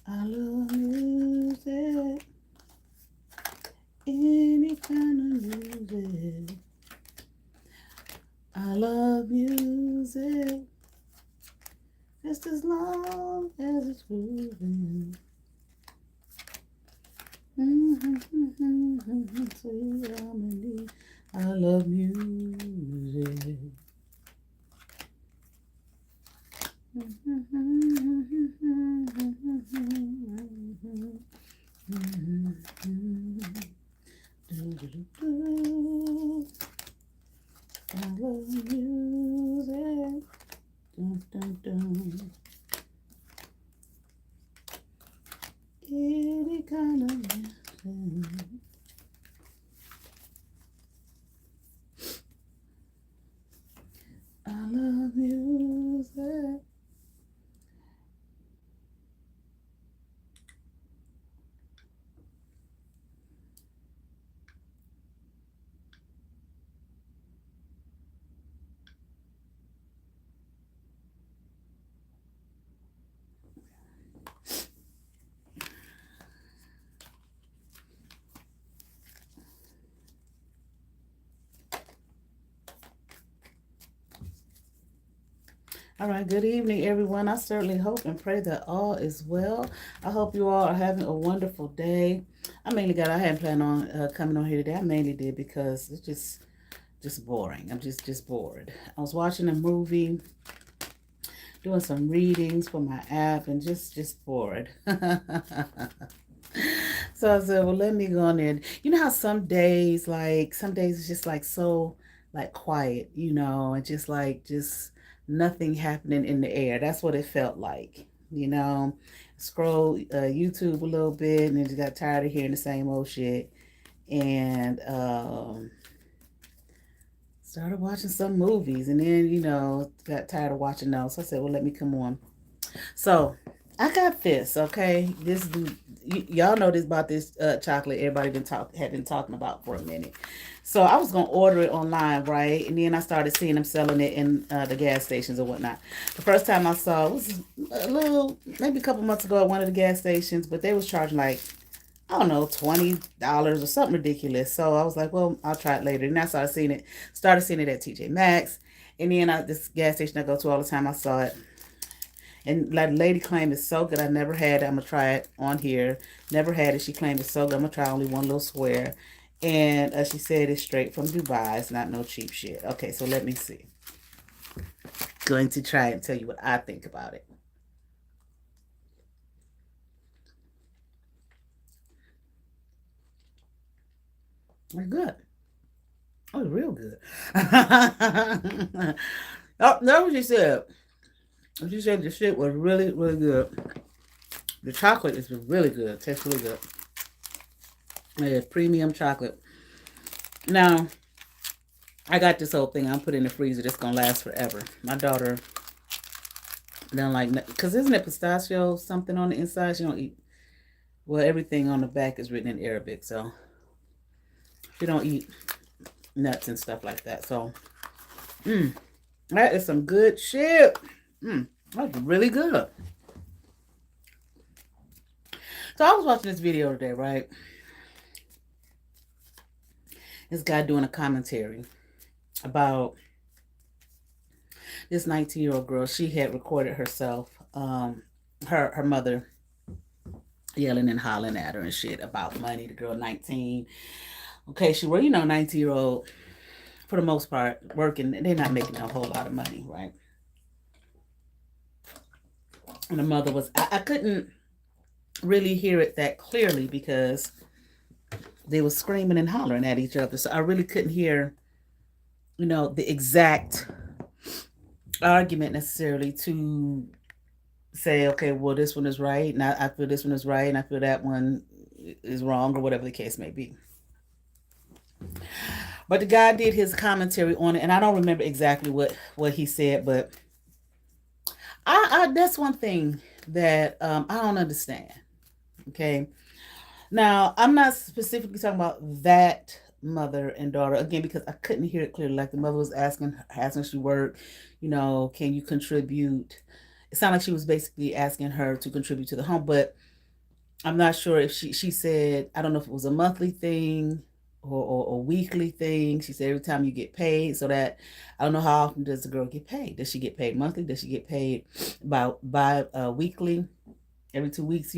I love music, any kind of music. I love music, just as long as it's grooving. Sweet harmony. I love music. I love music. Dun, dun, dun. Any kind of music. I love music. All right, good evening, everyone. I certainly hope and pray that all is well. I hope you all are having a wonderful day. I hadn't planned on coming on here today. I mainly did because it's just boring. I'm just bored. I was watching a movie, doing some readings for my app, and just bored. So I said, well, let me go on there. You know how some days it's just like so like quiet, and just nothing happening in the air. That's what it felt like, Scroll YouTube a little bit and then just got tired of hearing the same old shit. And started watching some movies, and then, got tired of watching those. So I said, well, let me come on. So I got this, okay? Y'all know this about this chocolate everybody had been talking about for a minute. So I was gonna order it online, right? And then I started seeing them selling it in the gas stations or whatnot. The first time I saw it was maybe a couple months ago at one of the gas stations, but they was charging like, I don't know, $20 or something ridiculous. So I was like, well, I'll try it later. And I started seeing it at TJ Maxx. And then this gas station I go to all the time, I saw it. And like the lady claimed it's so good. I never had it. I'm gonna try it on here. Never had it. She claimed it's so good. I'm gonna try only one little square. And she said it's straight from Dubai. It's not no cheap shit. Okay, so let me see. Going to try and tell you what I think about it. It's good. Oh, it's real good. Oh, that's what she said. She said the shit was really, really good. The chocolate is really good. Tastes really good. It is premium chocolate. Now, I got this whole thing I'm putting in the freezer that's going to last forever. My daughter don't like, because isn't it pistachio something on the inside? She don't eat, well, everything on the back is written in Arabic, so she don't eat nuts and stuff like that. So, that is some good shit. That's really good. So I was watching this video today, right? This guy doing a commentary about this 19-year-old girl. She had recorded herself, her mother yelling and hollering at her and shit about money. The girl 19. Okay, she was, 19-year-old for the most part, working. They're not making a whole lot of money, right? And the mother was, I couldn't really hear it that clearly because they were screaming and hollering at each other. So I really couldn't hear, the exact argument necessarily to say, okay, well, this one is right, and I feel this one is right, and I feel that one is wrong, or whatever the case may be. But the guy did his commentary on it, and I don't remember exactly what he said, but I that's one thing that I don't understand. Okay, now I'm not specifically talking about that mother and daughter again because I couldn't hear it clearly. Like the mother was asking she worked, can you contribute? It sounded like she was basically asking her to contribute to the home, but I'm not sure if she said, I don't know if it was a monthly thing or a weekly thing. She said every time you get paid, so that I don't know how often does the girl get paid. Does she get paid monthly? Does she get paid by weekly, every 2 weeks?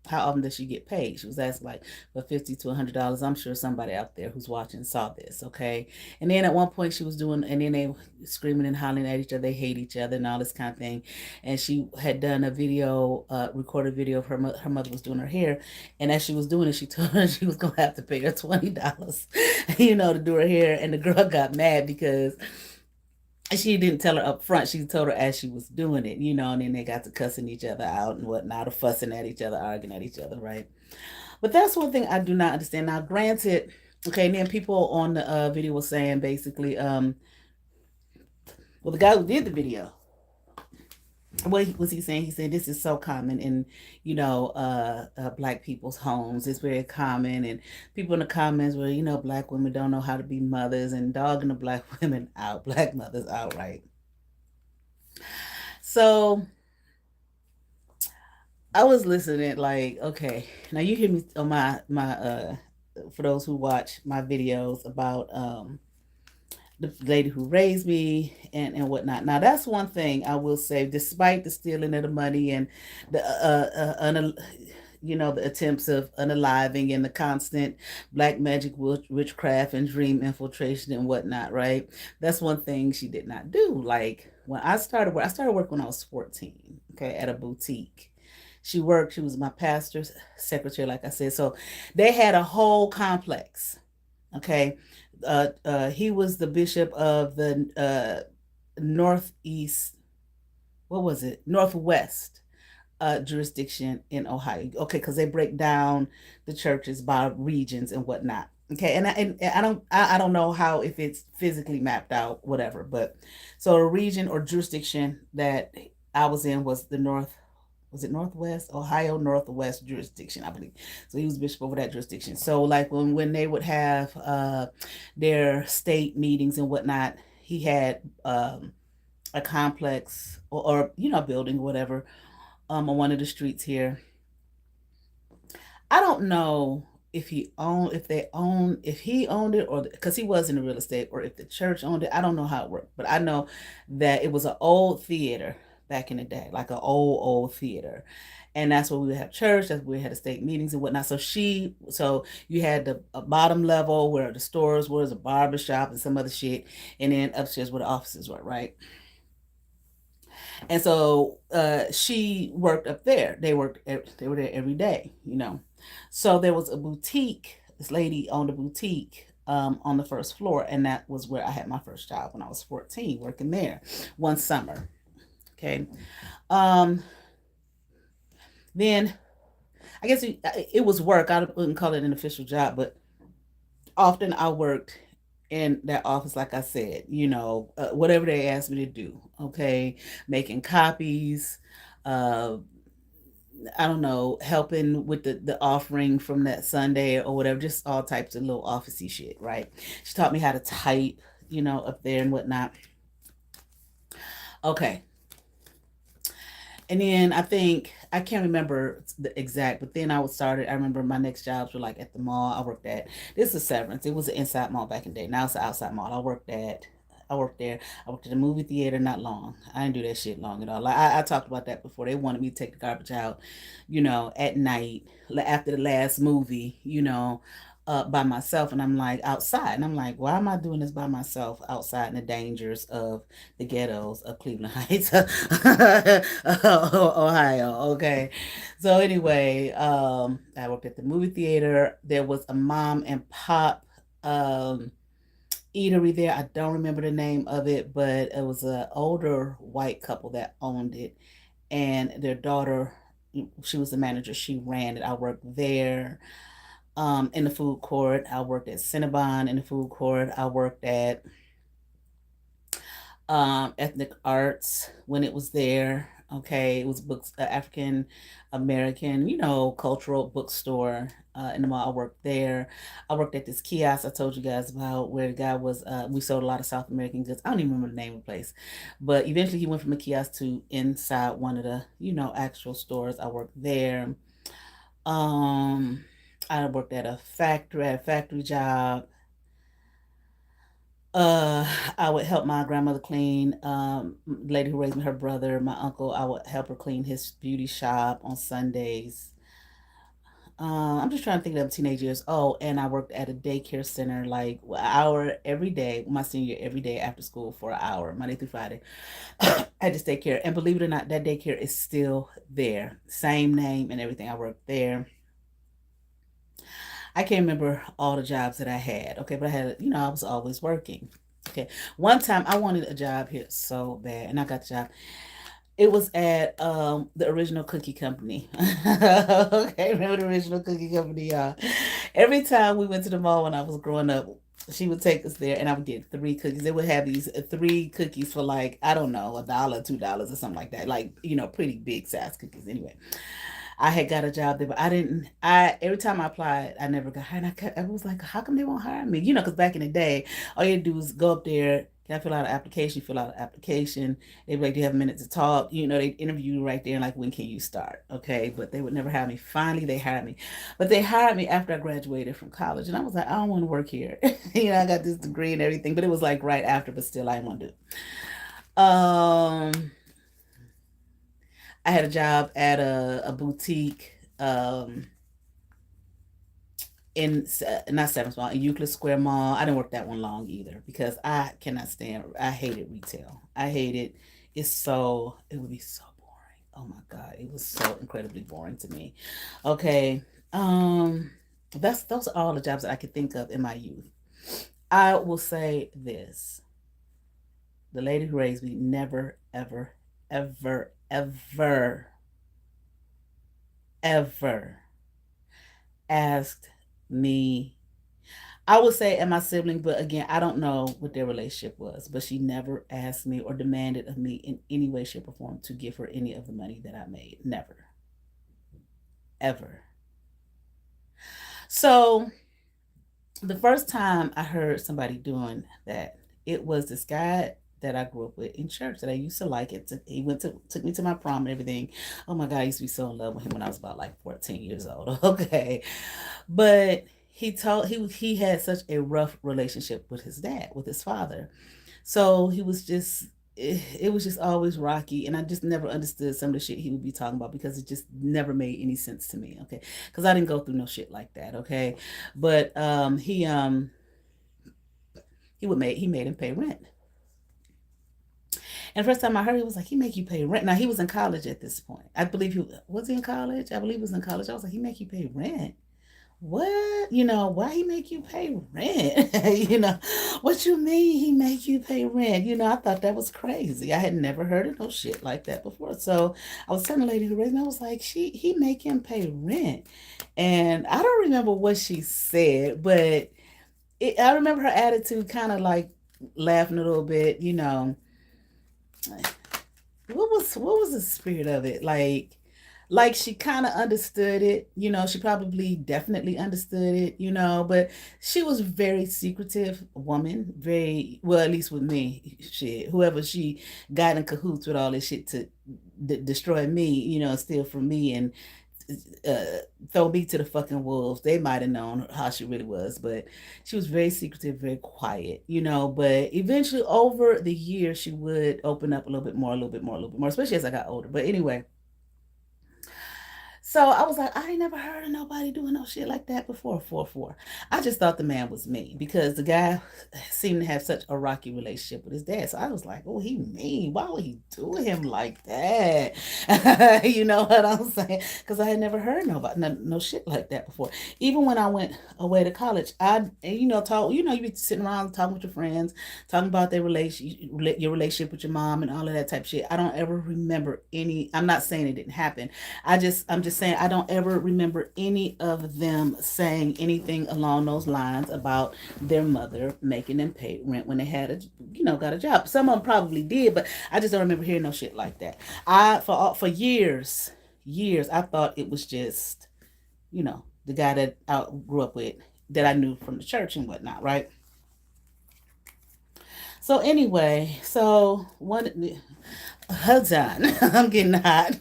How often does she get paid? She was asking like for $50 to $100. I'm sure somebody out there who's watching saw this, okay? And then at one point she was doing, and then they were screaming and hollering at each other. They hate each other and all this kind of thing. And she had done a video, recorded video of her mother was doing her hair, and as she was doing it, she told her she was gonna have to pay her $20, to do her hair. And the girl got mad because she didn't tell her up front. She told her as she was doing it, and then they got to cussing each other out and whatnot, or fussing at each other, arguing at each other, right? But that's one thing I do not understand. Now, granted, okay, and then people on the video were saying basically, well, the guy who did the video, what was he saying? He said this is so common in, Black people's homes. It's very common, and people in the comments were, Black women don't know how to be mothers and dogging the Black women out, Black mothers outright. So I was listening, like, okay, now you hear me on my for those who watch my videos about the lady who raised me and whatnot. Now that's one thing I will say, despite the stealing of the money and the the attempts of unaliving and the constant black magic, witchcraft, and dream infiltration and whatnot, right? That's one thing she did not do. Like when I started work when I was 14, okay, at a boutique. She was my pastor's secretary, like I said. So they had a whole complex, okay. He was the bishop of the northeast, what was it? Northwest jurisdiction in Ohio. Okay, because they break down the churches by regions and whatnot. Okay, and I don't know how, if it's physically mapped out, whatever. But so a region or jurisdiction that I was in was the North. Was it Northwest Ohio Northwest jurisdiction, I believe. So he was bishop over that jurisdiction. So like when they would have their state meetings and whatnot, he had a complex or building or whatever on one of the streets here. I don't know if he owned it, or because he was in the real estate, or if the church owned it. I don't know how it worked, but I know that it was an old theater back in the day, like an old theater. And that's where we would have church, that's where we had the state meetings and whatnot. So you had the bottom level where the stores was, a barber shop and some other shit, and then upstairs where the offices were, right? And so she worked up there. They were there every day. So there was a boutique. This lady owned a boutique on the first floor, and that was where I had my first job when I was 14, working there one summer. Okay. Then I guess it was work. I wouldn't call it an official job, but often I worked in that office, like I said, whatever they asked me to do. Okay, making copies, uh, I don't know, helping with the offering from that Sunday or whatever, just all types of little officey shit, right? She taught me how to type, up there and whatnot. Okay. And then I can't remember the exact, but then I remember my next jobs were like at the mall. I worked at, this is Severance. It was an inside mall back in the day. Now it's an outside mall. I worked there. I worked at a movie theater, not long. I didn't do that shit long at all. Like I talked about that before. They wanted me to take the garbage out, at night, after the last movie, by myself, and I'm like outside, and I'm like, why am I doing this by myself outside in the dangers of the ghettos of Cleveland Heights, Ohio? Okay, so anyway, I worked at the movie theater. There was a mom and pop um, eatery there. I don't remember the name of it, but it was an older white couple that owned it, and their daughter, she was the manager. She ran it. I worked there in the food court. I worked at Cinnabon in the food court. I worked at ethnic arts when it was there. Okay, it was books, African American, cultural bookstore in the mall. I worked there. I worked at this kiosk I told you guys about, where the guy was. We sold a lot of South American goods. I don't even remember the name of the place, but eventually he went from a kiosk to inside one of the actual stores. I worked there. Um, I worked at a factory, at a factory job. Uh, I would help my grandmother clean. Lady who raised me, her brother, my uncle. I would help her clean his beauty shop on Sundays. I'm just trying to think of teenage years. Oh, and I worked at a daycare center like an hour every day, my senior year, every day after school for an hour, Monday through Friday. At this daycare, and believe it or not, that daycare is still there, same name and everything. I worked there. I can't remember all the jobs that I had. Okay, but I had, I was always working. Okay, one time I wanted a job here so bad, and I got the job. It was at the original cookie company. Okay, remember the original cookie company, y'all? Every time we went to the mall when I was growing up, she would take us there, and I would get 3 cookies. They would have these 3 cookies for like, I don't know, $1, $2 or something like that. Like, pretty big size cookies. Anyway, I had got a job there, but I didn't. I every time I applied, I never got hired. I was like, how come they won't hire me? Because back in the day, all you had to do was go up there. Can I fill out an application? Fill out an application. They'd be like, do you have a minute to talk? They interview you right there, and like, when can you start? Okay, but they would never hire me. Finally, they hired me, but they hired me after I graduated from college, and I was like, I don't want to work here. I got this degree and everything, but it was like right after, but still, I didn't want to do it. I had a job at a boutique in not Seventh Mall, in Euclid Square Mall. I didn't work that one long either because I cannot stand. I hated retail. I hate it. It would be so boring. Oh my god, it was so incredibly boring to me. Okay, those are all the jobs that I could think of in my youth. I will say this: the lady who raised me never, ever, ever, ever, ever asked me. I would say, and my sibling, but again, I don't know what their relationship was, but she never asked me or demanded of me in any way, shape, or form to give her any of the money that I made. Never. Ever. So the first time I heard somebody doing that, it was this guy that I grew up with in church that I used to like. He took me to my prom and everything. Oh my God, I used to be so in love with him when I was about like 14 years old. Okay. But he had such a rough relationship with his dad, with his father. So he was just it was just always rocky, and I just never understood some of the shit he would be talking about because it just never made any sense to me. Okay, because I didn't go through no shit like that. Okay, but he made him pay rent. And the first time I heard, he was like, he make you pay rent. Now he was in college at this point. I believe he was in college. I believe he was in college. I was like, he make you pay rent. What? Why he make you pay rent? What you mean he make you pay rent? I thought that was crazy. I had never heard of no shit like that before. So I was telling the lady who raised me, I was like, he make him pay rent. And I don't remember what she said, but I remember her attitude kind of like laughing a little bit. What was the spirit of it? Like she kind of understood it, she probably definitely understood it, but she was a very secretive woman, very well, at least with me. Shit, whoever she got in cahoots with all this shit to destroy me, steal from me, and uh, throw me to the fucking wolves. They might have known how she really was, but she was very secretive, very quiet, But eventually, over the years, she would open up a little bit more, a little bit more, a little bit more, especially as I got older. But anyway, So I was like, I ain't never heard of nobody doing no shit like that before. 4-4. I just thought the man was mean because the guy seemed to have such a rocky relationship with his dad. So I was like, oh, he mean. Why would he do him like that? You know what I'm saying? Because I had never heard nobody no shit like that before. Even when I went away to college, you be sitting around talking with your friends, talking about your relationship with your mom and all of that type of shit. I don't ever remember any. I'm not saying it didn't happen. I'm just saying I don't ever remember any of them saying anything along those lines about their mother making them pay rent when they had got a job. Some of them probably did, but I just don't remember hearing no shit like that. For years I thought it was just the guy that I grew up with, that I knew from the church and whatnot, right? So anyway, so one, hold on, I'm getting hot.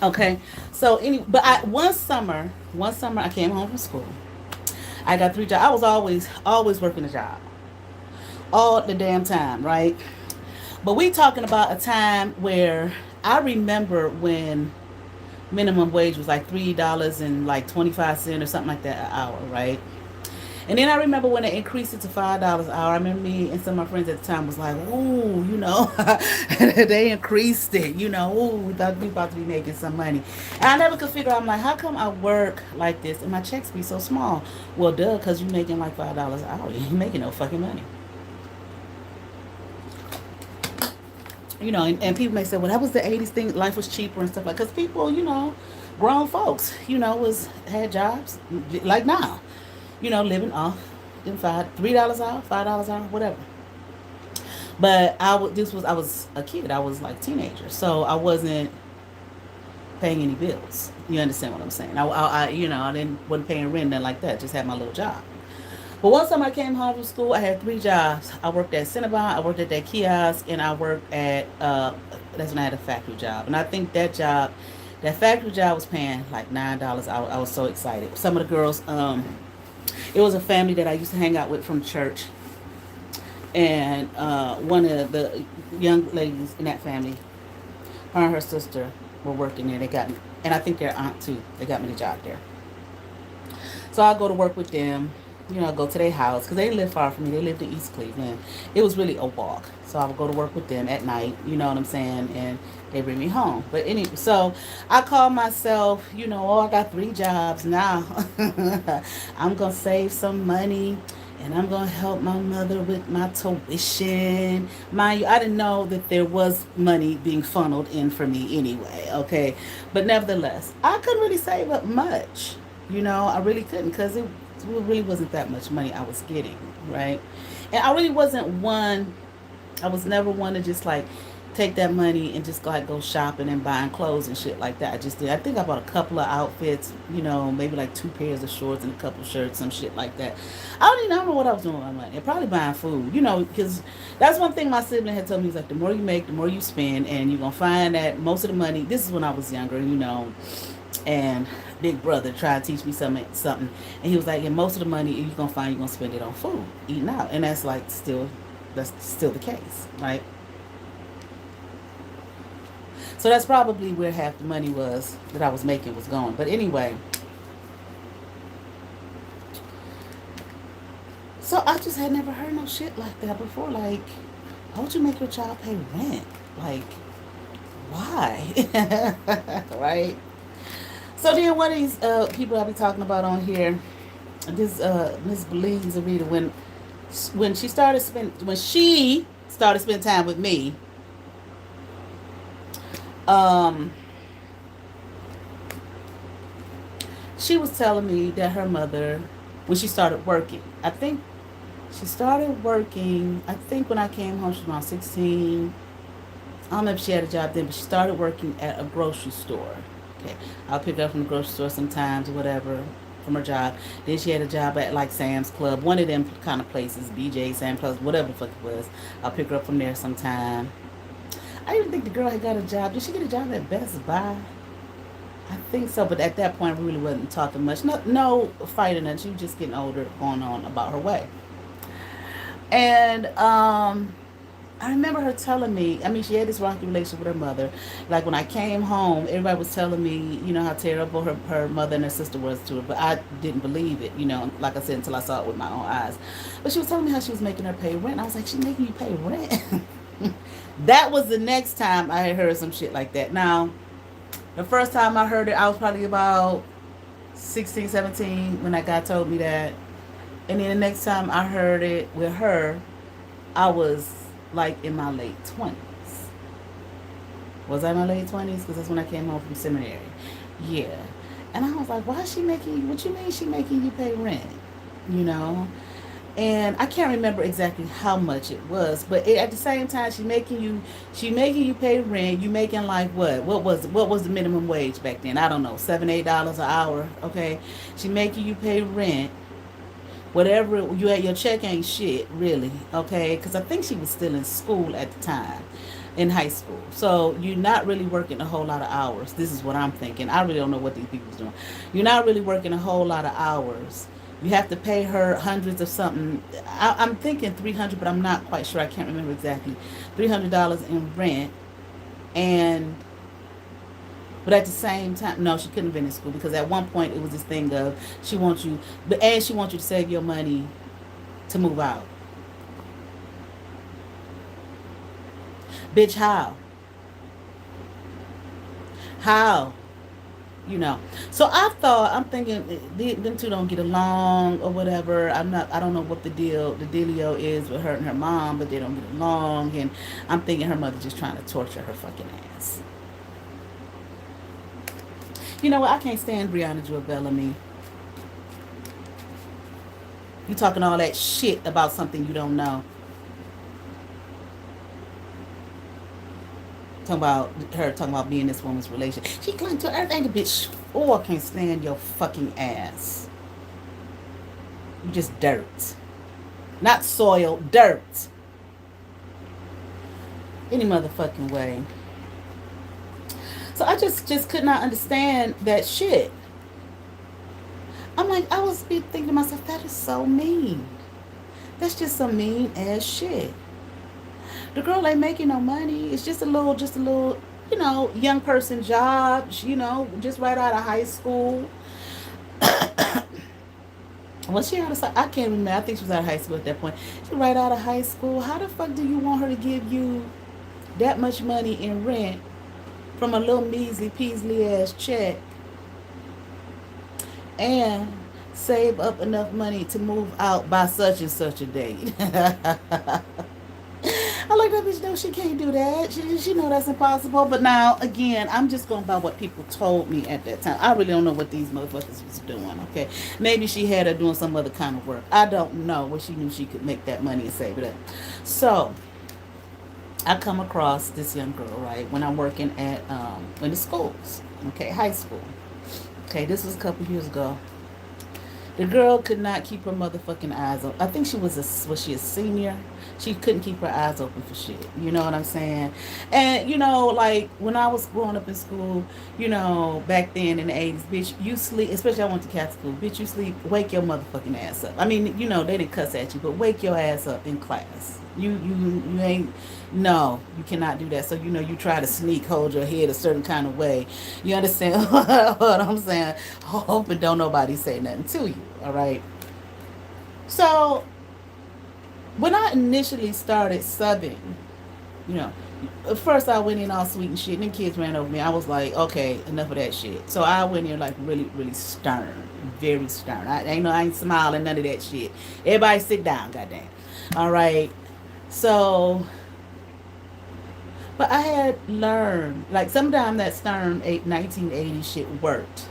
Okay, so but one summer I came home from school. I got 3 jobs. I was always working a job, all the damn time, right? But we talking about a time where I remember when minimum wage was like $3 and like 25 cents or something like that an hour, right? And then I remember when they increased it to $5 an hour. I remember me and some of my friends at the time was like, "Ooh, they increased it. Ooh, we thought we about to be making some money." And I never could figure out. I'm like, how come I work like this and my checks be so small? Well, duh, because you making like $5 an hour. You ain't making no fucking money. And people may say, well, that was the '80s thing. Life was cheaper and stuff like. Because people, grown folks, was had jobs like now, living off them $3 an hour, $5 an hour, whatever. But I was a kid. I was like teenager, so I wasn't paying any bills. You understand what I'm saying? I didn't wasn't paying rent, nothing like that. Just had my little job. But once time I came home from school, I had 3 jobs. I worked at Cinnabon, I worked at that kiosk, and I worked at that's when I had a factory job. And I think that factory job was paying like $9. I was so excited. Some of the girls, it was a family that I used to hang out with from church, and one of the young ladies in that family, her and her sister were working there. They got me, and I think their aunt too. They got me the job there. So I go to work with them. Go to their house because they didn't live far from me. They lived in East Cleveland. It was really a walk. So I would go to work with them at night. You know what I'm saying? And they bring me home. But anyway, so I call myself, oh, I got 3 jobs now. I'm gonna save some money. And I'm going to help my mother with my tuition. Mind you, I didn't know that there was money being funneled in for me anyway, okay? But nevertheless, I couldn't really save up much. I really couldn't because it really wasn't that much money I was getting, right? And I really wasn't one, I was never one to just like take that money and just like go shopping and buying clothes and shit like that. I just did. I think I bought a couple of outfits, maybe like 2 pairs of shorts and a couple of shirts, some shit like that. I don't even know what I was doing with my money. And probably buying food, because that's one thing my sibling had told me. He's like, the more you make, the more you spend, and you're gonna find that most of the money. This is when I was younger, and big brother tried to teach me something, and he was like, and most of the money you're gonna find you're gonna spend it on food, eating out, and that's still the case, right? So that's probably where half the money was that I was making was going. But anyway, so I just had never heard no shit like that before. Like, how would you make your child pay rent? Like, why? Right? So then one of these people I'll be talking about on here, this Miss Belize Rita, when she started spending time with me, um, she was telling me that her mother, when she started working, I think when I came home, she was around 16. I don't know if she had a job then, but she started working at a grocery store. Okay, I'll pick her up from the grocery store sometimes or whatever from her job. Then she had a job at like Sam's Club, one of them kind of places, BJ, Sam's Club, whatever the fuck it was. I'll pick her up from there sometime. I even think the girl had got a job. Did she get a job at Best Buy? I think so, but at that point, we really wasn't talking much. No fighting, and she was just getting older, going on about her way. And I remember her telling me, I mean, she had this rocky relationship with her mother. Like when I came home, everybody was telling me, how terrible her mother and her sister was to her. But I didn't believe it, like I said, until I saw it with my own eyes. But she was telling me how she was making her pay rent. I was like, she's making you pay rent? That was the next time I had heard some shit like that. Now, the first time I heard it, I was probably about 16, 17 when that guy told me that. And then the next time I heard it with her, I was like in my late 20s. Was I in my late 20s? Because that's when I came home from seminary. Yeah. And I was like, why is she making you, what you mean she making you pay rent? You know? And I can't remember exactly how much it was, but at the same time, she making you pay rent. You making like what? What was the minimum wage back then? I don't know, $7, $8 an hour. Okay, she making you pay rent. Whatever you had, your check ain't shit really. Okay, because I think she was still in school at the time, in high school. So you're not really working a whole lot of hours. This is what I'm thinking. I really don't know what these people's doing. You're not really working a whole lot of hours. You have to pay her hundreds of something. I'm thinking 300, but I'm not quite sure. I can't remember exactly. $300 in rent, and but at the same time, no, she couldn't have been in school because at one point it was this thing of she wants you to save your money to move out. Bitch, how? How? So I'm thinking them two don't get along or whatever. I don't know what the dealio is with her and her mom, but they don't get along, and I'm thinking her mother just trying to torture her fucking ass. You know what? I can't stand Brianna Jewel Bellamy. You talking all that shit about something you don't know. Talking about being this woman's relation. She clung to everything, the bitch. Oh, I can't stand your fucking ass. You just dirt. Not soil, dirt. Any motherfucking way. So I just could not understand that shit. I'm like, I was thinking to myself, that is so mean. That's just some mean ass shit. The girl ain't making no money. It's just a little, young person job, just right out of high school. Was she out of, I can't remember. I think she was out of high school at that point. She right out of high school. How the fuck do you want her to give you that much money in rent from a little measly peasly ass check and save up enough money to move out by such and such a date? I like that bitch. No, she can't do that. She know that's impossible. But now, again, I'm just going by what people told me at that time. I really don't know what these motherfuckers was doing. Okay, maybe she had her doing some other kind of work. I don't know, where she knew she could make that money and save it up. So I come across this young girl, right, when I'm working at in the schools. Okay, high school. Okay, this was a couple years ago. The girl could not keep her motherfucking eyes open. I think was she a senior? She couldn't keep her eyes open for shit. You know what I'm saying? And like when I was growing up in school, back then in the 80s, bitch, you sleep. Especially I went to Catholic school. Bitch, you sleep. Wake your motherfucking ass up. I mean, they didn't cuss at you, but wake your ass up in class. You ain't. No, you cannot do that. So you try to hold your head a certain kind of way. You understand what I'm saying? Hoping don't nobody say nothing to you. All right. So when I initially started subbing, you know, at first I went in all sweet and shit, and then kids ran over me. I was like, okay, enough of that shit. So I went in like really, really stern, very stern. I ain't smiling, none of that shit. Everybody sit down, goddamn. All right. So, but I had learned, like sometimes that stern 1980 shit worked.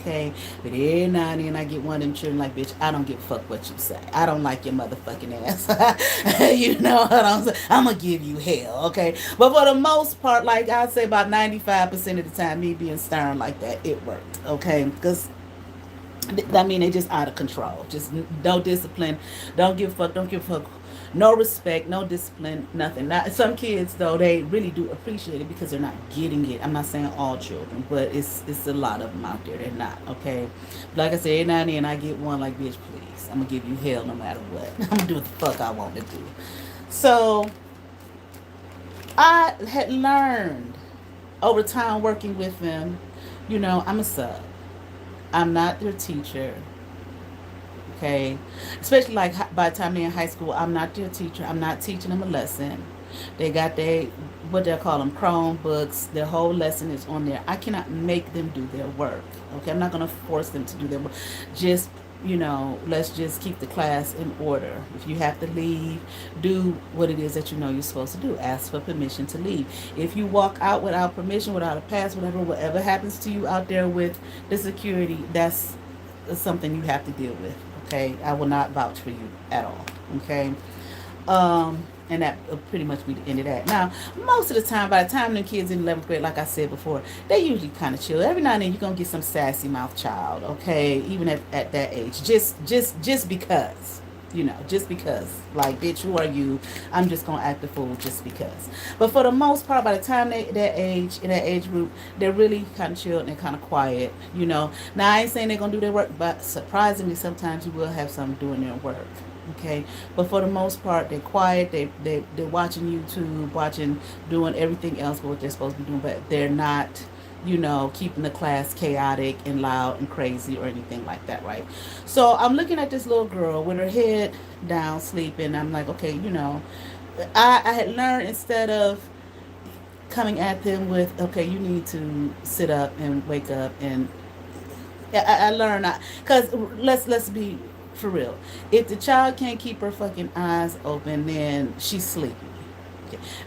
Okay, but every now and then I get one of them children like, bitch, I don't give a fuck what you say. I don't like your motherfucking ass. You know what I'm saying? I'm gonna give you hell, okay? But for the most part, like I'd say about 95% of the time, me being stern like that, it worked, okay? Because I mean, they just out of control. Just no discipline. Don't give a fuck. No respect, no discipline, nothing. Not some kids though, they really do appreciate it because they're not getting it. I'm not saying all children, but it's a lot of them out there. They're not okay. But like I said, every now and then I get one like, bitch, please, I'm gonna give you hell no matter what. I'm gonna do what the fuck I want to do. So I had learned over time working with them. I'm a sub. I'm not their teacher. Okay, especially like by the time they're in high school, I'm not their teacher. I'm not teaching them a lesson. They got their, what they call them, Chromebooks. Their whole lesson is on there. I cannot make them do their work. Okay, I'm not gonna force them to do their work. Just, let's just keep the class in order. If you have to leave, do what it is that you're supposed to do. Ask for permission to leave. If you walk out without permission, without a pass, whatever happens to you out there with the security, that's something you have to deal with. Okay, I will not vouch for you at all. Okay, and that will pretty much be the end of that. Now, most of the time, by the time the kids in 11th grade, like I said before, they usually kind of chill. Every now and then, you're gonna get some sassy mouth child. Okay, even at that age, just because. Just because, like, bitch, who are you? I'm just gonna act a fool just because. But for the most part, by the time they in that age group, they're really kind of chill and they're kind of quiet. Now I ain't saying they're gonna do their work, but surprisingly, sometimes you will have some doing their work. Okay, but for the most part, they're quiet. They're watching YouTube, doing everything else but what they're supposed to be doing, but they're not keeping the class chaotic and loud and crazy or anything like that, right? So I'm looking at this little girl with her head down, sleeping. I'm like, okay, I had learned, instead of coming at them with, okay, you need to sit up and wake up, and I learned, because let's be for real. If the child can't keep her fucking eyes open, then she's sleepy.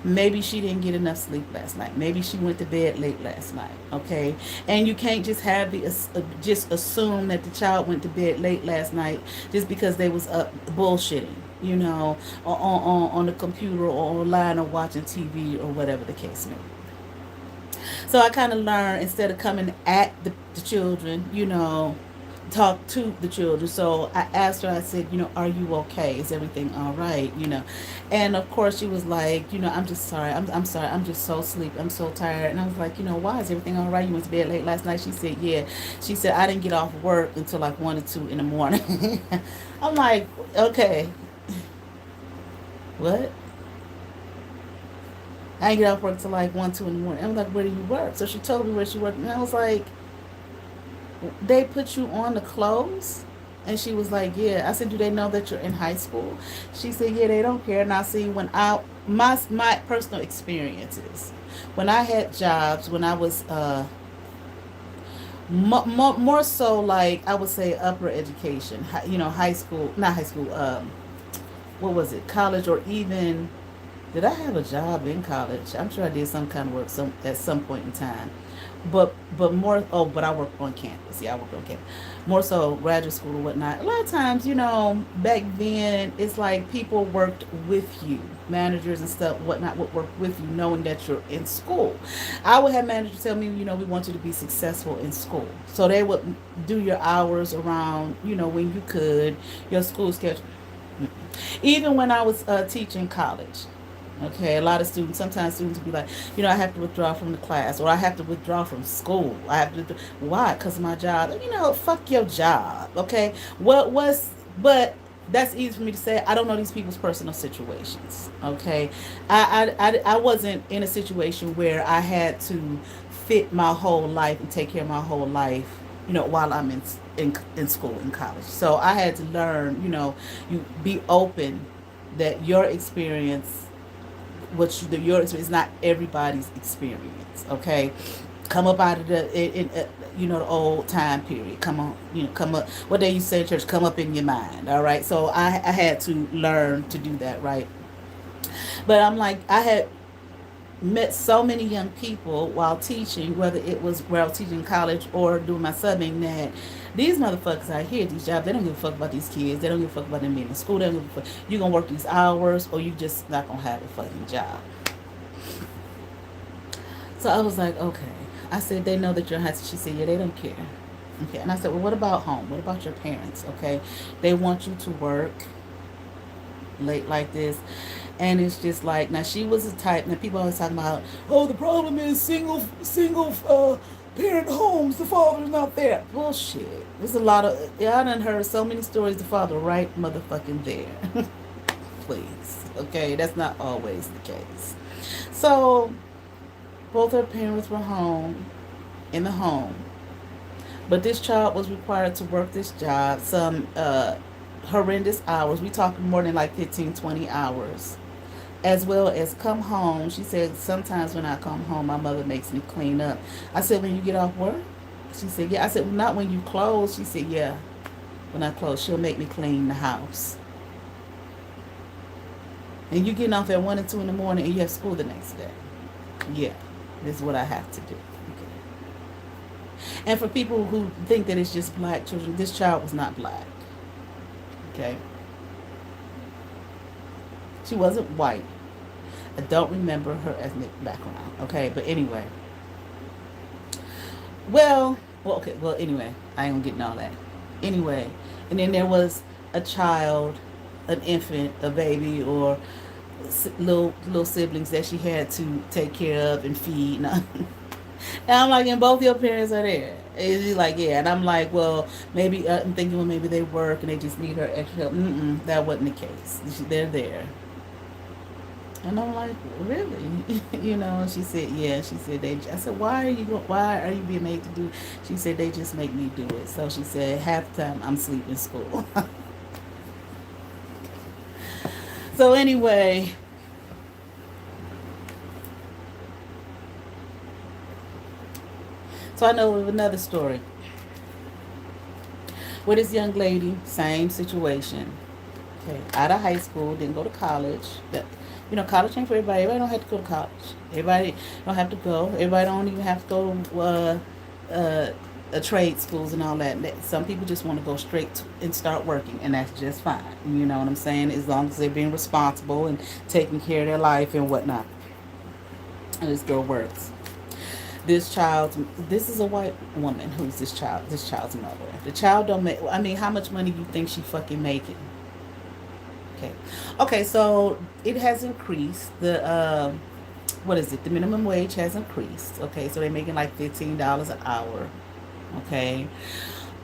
Maybe she didn't get enough sleep last night. Maybe she went to bed late last night. Okay, and you can't just have just assume that the child went to bed late last night just because they was up bullshitting, on the computer or online or watching TV or whatever the case may be. So I kind of learned, instead of coming at the children, talk to the children. So I asked her, I said, are you okay? Is everything all right? And of course she was like, I'm just sorry. I'm sorry. I'm just so sleepy. I'm so tired. And I was like, why? Is everything all right? You went to bed late last night? She said, yeah. She said, I didn't get off work until like 1 or 2 in the morning. I'm like, okay. What? I didn't get off work till like 1, 2 in the morning. I was like, where do you work? So she told me where she worked. And I was like, they put you on the clothes? And she was like, yeah. I said, do they know that you're in high school? She said, yeah, they don't care. Now, see, when my personal experiences, when I had jobs, when I was more so, like, I would say upper education, high school, not high school, what was it, college, or even, did I have a job in college? I'm sure I did some kind of work at some point in time. But more, but I worked on campus. Yeah, I worked on campus. More so graduate school or whatnot. A lot of times, back then, it's like people worked with you. Managers and stuff, whatnot, would work with you knowing that you're in school. I would have managers tell me, we want you to be successful in school. So they would do your hours around, when you could, your school schedule. Even when I was teaching college, okay, a lot of sometimes students will be like, I have to withdraw from the class, or I have to withdraw from school. I have to, why? Because of my job. Fuck your job, okay? But that's easy for me to say. I don't know these people's personal situations, okay? I wasn't in a situation where I had to fit my whole life and take care of my whole life, while I'm in school, in college. So I had to learn, you be open that your experience, your experience is not everybody's experience. Okay, come up out of the old time period. Come on, come up. What they used to say in church, come up in your mind. All right. So I had to learn to do that, right? But I'm like, I had met so many young people while teaching, whether it was while teaching college or doing my subbing, that these motherfuckers out here at these jobs, they don't give a fuck about these kids. They don't give a fuck about them being in school. They don't give a fuck. You're going to work these hours, or you just not going to have a fucking job. So I was like, okay. I said, they know that you're in high school. She said, yeah, they don't care. Okay. And I said, well, what about home? What about your parents? Okay. They want you to work. late like this. And it's just like, now she was a type, now people always talking about, oh, the problem is single parent homes, the father's not there. Bullshit. There's a lot of, yeah, I done heard so many stories, the father right motherfucking there. Please. Okay, that's not always the case. So both her parents were home, in the home. But this child was required to work this job some horrendous hours. We talking more than like 15, 20 hours. As well as come home. She said, sometimes when I come home, my mother makes me clean up. I said, when you get off work? She said, yeah. I said, well, not when you close. She said, yeah. When I close, she'll make me clean the house. And you getting off at 1 and 2 in the morning and you have school the next day. Yeah, this is what I have to do. And for people who think that it's just black children, this child was not black. Okay? She wasn't white. I don't remember her ethnic background. Okay, but anyway. Anyway, I ain't getting all that. Anyway, and then there was a child, an infant, a baby, or little siblings that she had to take care of and feed. And I'm like, and both your parents are there. And she's like, yeah. And I'm like, well, maybe, I'm thinking, well, maybe they work and they just need her extra help. That wasn't the case. They're there. And I'm like, really? And she said, yeah. She said, I said, why are you being made to do? She said, they just make me do it. So she said, half the time I'm sleeping in school. So anyway, so I know of another story with this young lady, same situation. Okay, out of high school, didn't go to college. College ain't for everybody. Everybody don't have to go to college. Everybody don't have to go. Everybody don't even have to go to trade schools and all that. Some people just want to go straight and start working, and that's just fine. You know what I'm saying? As long as they're being responsible and taking care of their life and whatnot. And this girl works. This is a white woman who's this child's mother. The child don't make, how much money do you think she fucking making? Okay, so it has increased. What is it? The minimum wage has increased. Okay, so they're making like $15 an hour. Okay.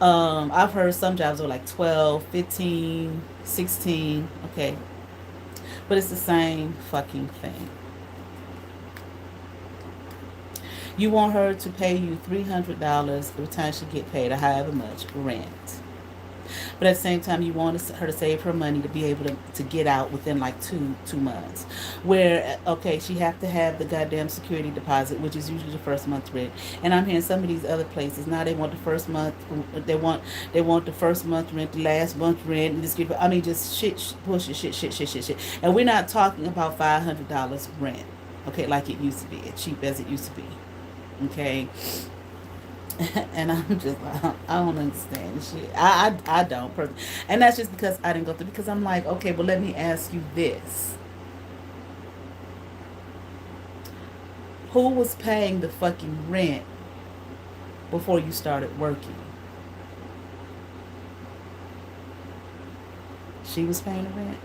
I've heard some jobs are like 12, 15, 16. Okay. But it's the same fucking thing. You want her to pay you $300 every time she get paid or however much rent. But at the same time, you want her to save her money to be able to get out within like two months. Where, okay, she have to have the goddamn security deposit, which is usually the first month's rent. And I'm hearing some of these other places, now they want the first month, they want the first month rent, the last month rent, and just shit, bullshit. And we're not talking about $500 rent, okay, like it used to be, as cheap as it used to be. Okay. And I'm just like, I don't understand this shit. I don't personally. And that's just because I didn't go through. Because I'm like, okay, but let me ask you this. Who was paying the fucking rent before you started working? She was paying the rent?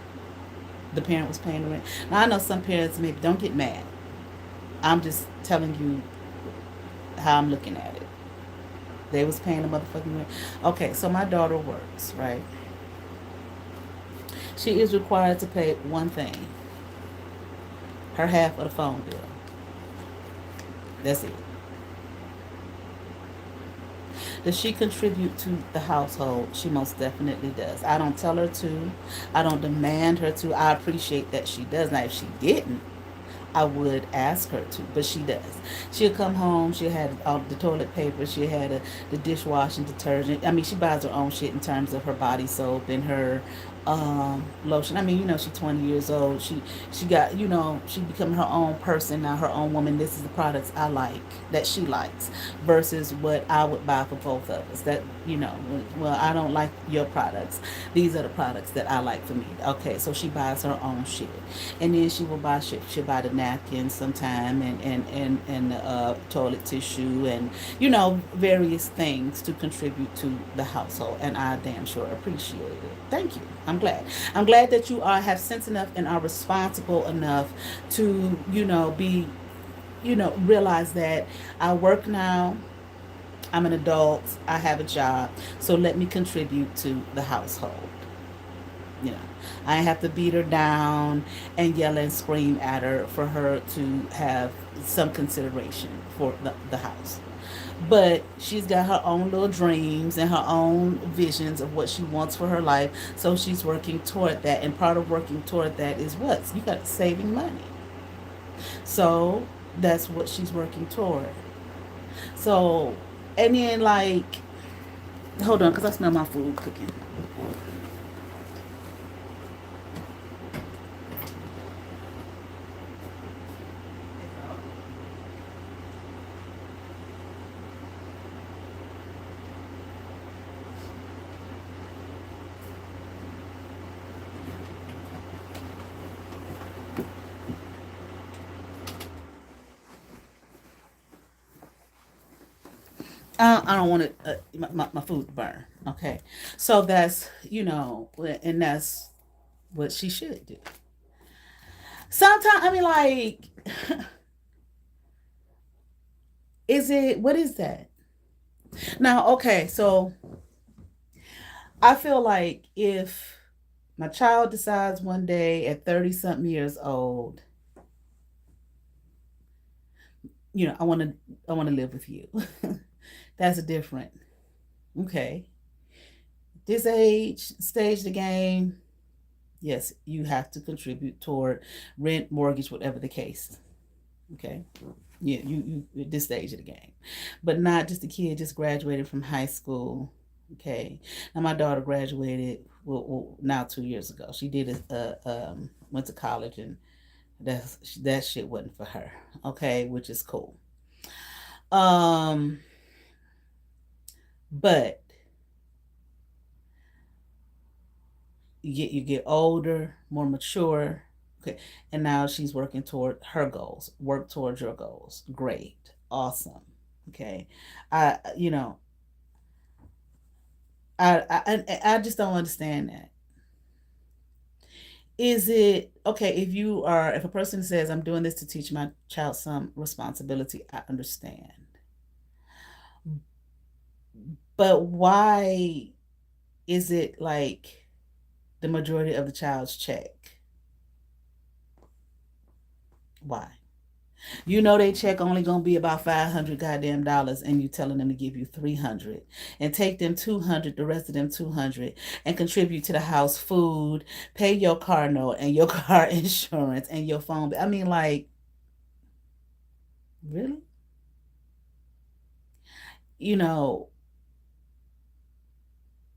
The parent was paying the rent? Now, I know some parents maybe don't get mad. I'm just telling you how I'm looking at it. They was paying the motherfucking rent. Okay, so my daughter works, right? She is required to pay one thing. Her half of the phone bill. That's it. Does she contribute to the household? She most definitely does. I don't tell her to. I don't demand her to. I appreciate that she does. Now, if she didn't, I would ask her to, but she does. She'll come home. She'll have all the toilet paper. She'll have the dishwashing detergent. She buys her own shit in terms of her body soap and her lotion. She's 20 years old. She got, she becoming her own person now, her own woman. This is the products I like, that she likes, versus what I would buy for both of us. That, well, I don't like your products. These are the products that I like for me. Okay, so she buys her own shit. And then she will buy shit. She'll buy the napkins sometime and toilet tissue and, various things to contribute to the household. And I damn sure appreciate it. Thank you. I'm glad. I'm glad that you are have sense enough and are responsible enough to, be, realize that I work now. I'm an adult. I have a job. So let me contribute to the household. You know, I have to beat her down and yell and scream at her for her to have some consideration for the house. But she's got her own little dreams and her own visions of what she wants for her life. So she's working toward that. And part of working toward that is what? You got saving money. So that's what she's working toward. So, and then like, hold on, because I smell my food cooking. I don't want it, my food to burn. Okay. So that's, and that's what she should do. Sometimes, I mean, like, what is that? Now, okay. So I feel like if my child decides one day at 30 something years old, I want to live with you. That's different. Okay. This stage the game, yes, you have to contribute toward rent, mortgage, whatever the case. Okay. Yeah, you at this stage of the game. But not just a kid just graduated from high school. Okay. Now my daughter graduated now 2 years ago. She did went to college, and that shit wasn't for her. Okay, which is cool. Um but you get older, more mature. Okay. And now she's working toward her goals. Work towards your goals. Great. Awesome. Okay. I you know, I just don't understand that. Is it okay if a person says I'm doing this to teach my child some responsibility, I understand. But why is it like the majority of the child's check? Why? They check only gonna be about 500 goddamn dollars, and you telling them to give you 300 and take them 200, the rest of them 200, and contribute to the house food, pay your car note and your car insurance and your phone. I mean, like, really? You know,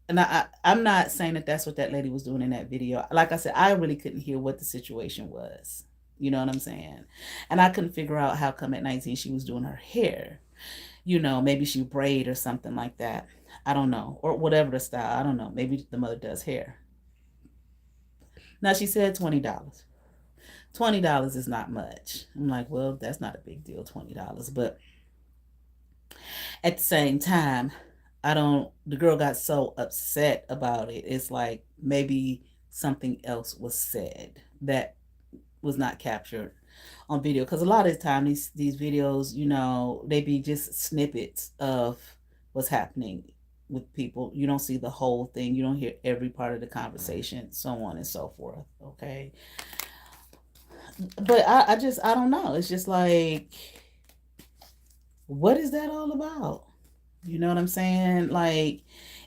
and I'm not saying that that's what that lady was doing in that video. Like I said, I really couldn't hear what the situation was. You know what I'm saying? And I couldn't figure out how come at 19 she was doing her hair. Maybe she braid or something like that. I don't know. Or whatever the style. I don't know. Maybe the mother does hair. Now she said $20. $20 is not much. I'm like, well, that's not a big deal, $20. But at the same time, the girl got so upset about it. It's like maybe something else was said that was not captured on video, because a lot of the time these videos, they be just snippets of what's happening with people. You don't see the whole thing. You don't hear every part of the conversation, so on and so forth. Okay. But I don't know. It's just like, what is that all about? You know what I'm saying? Like,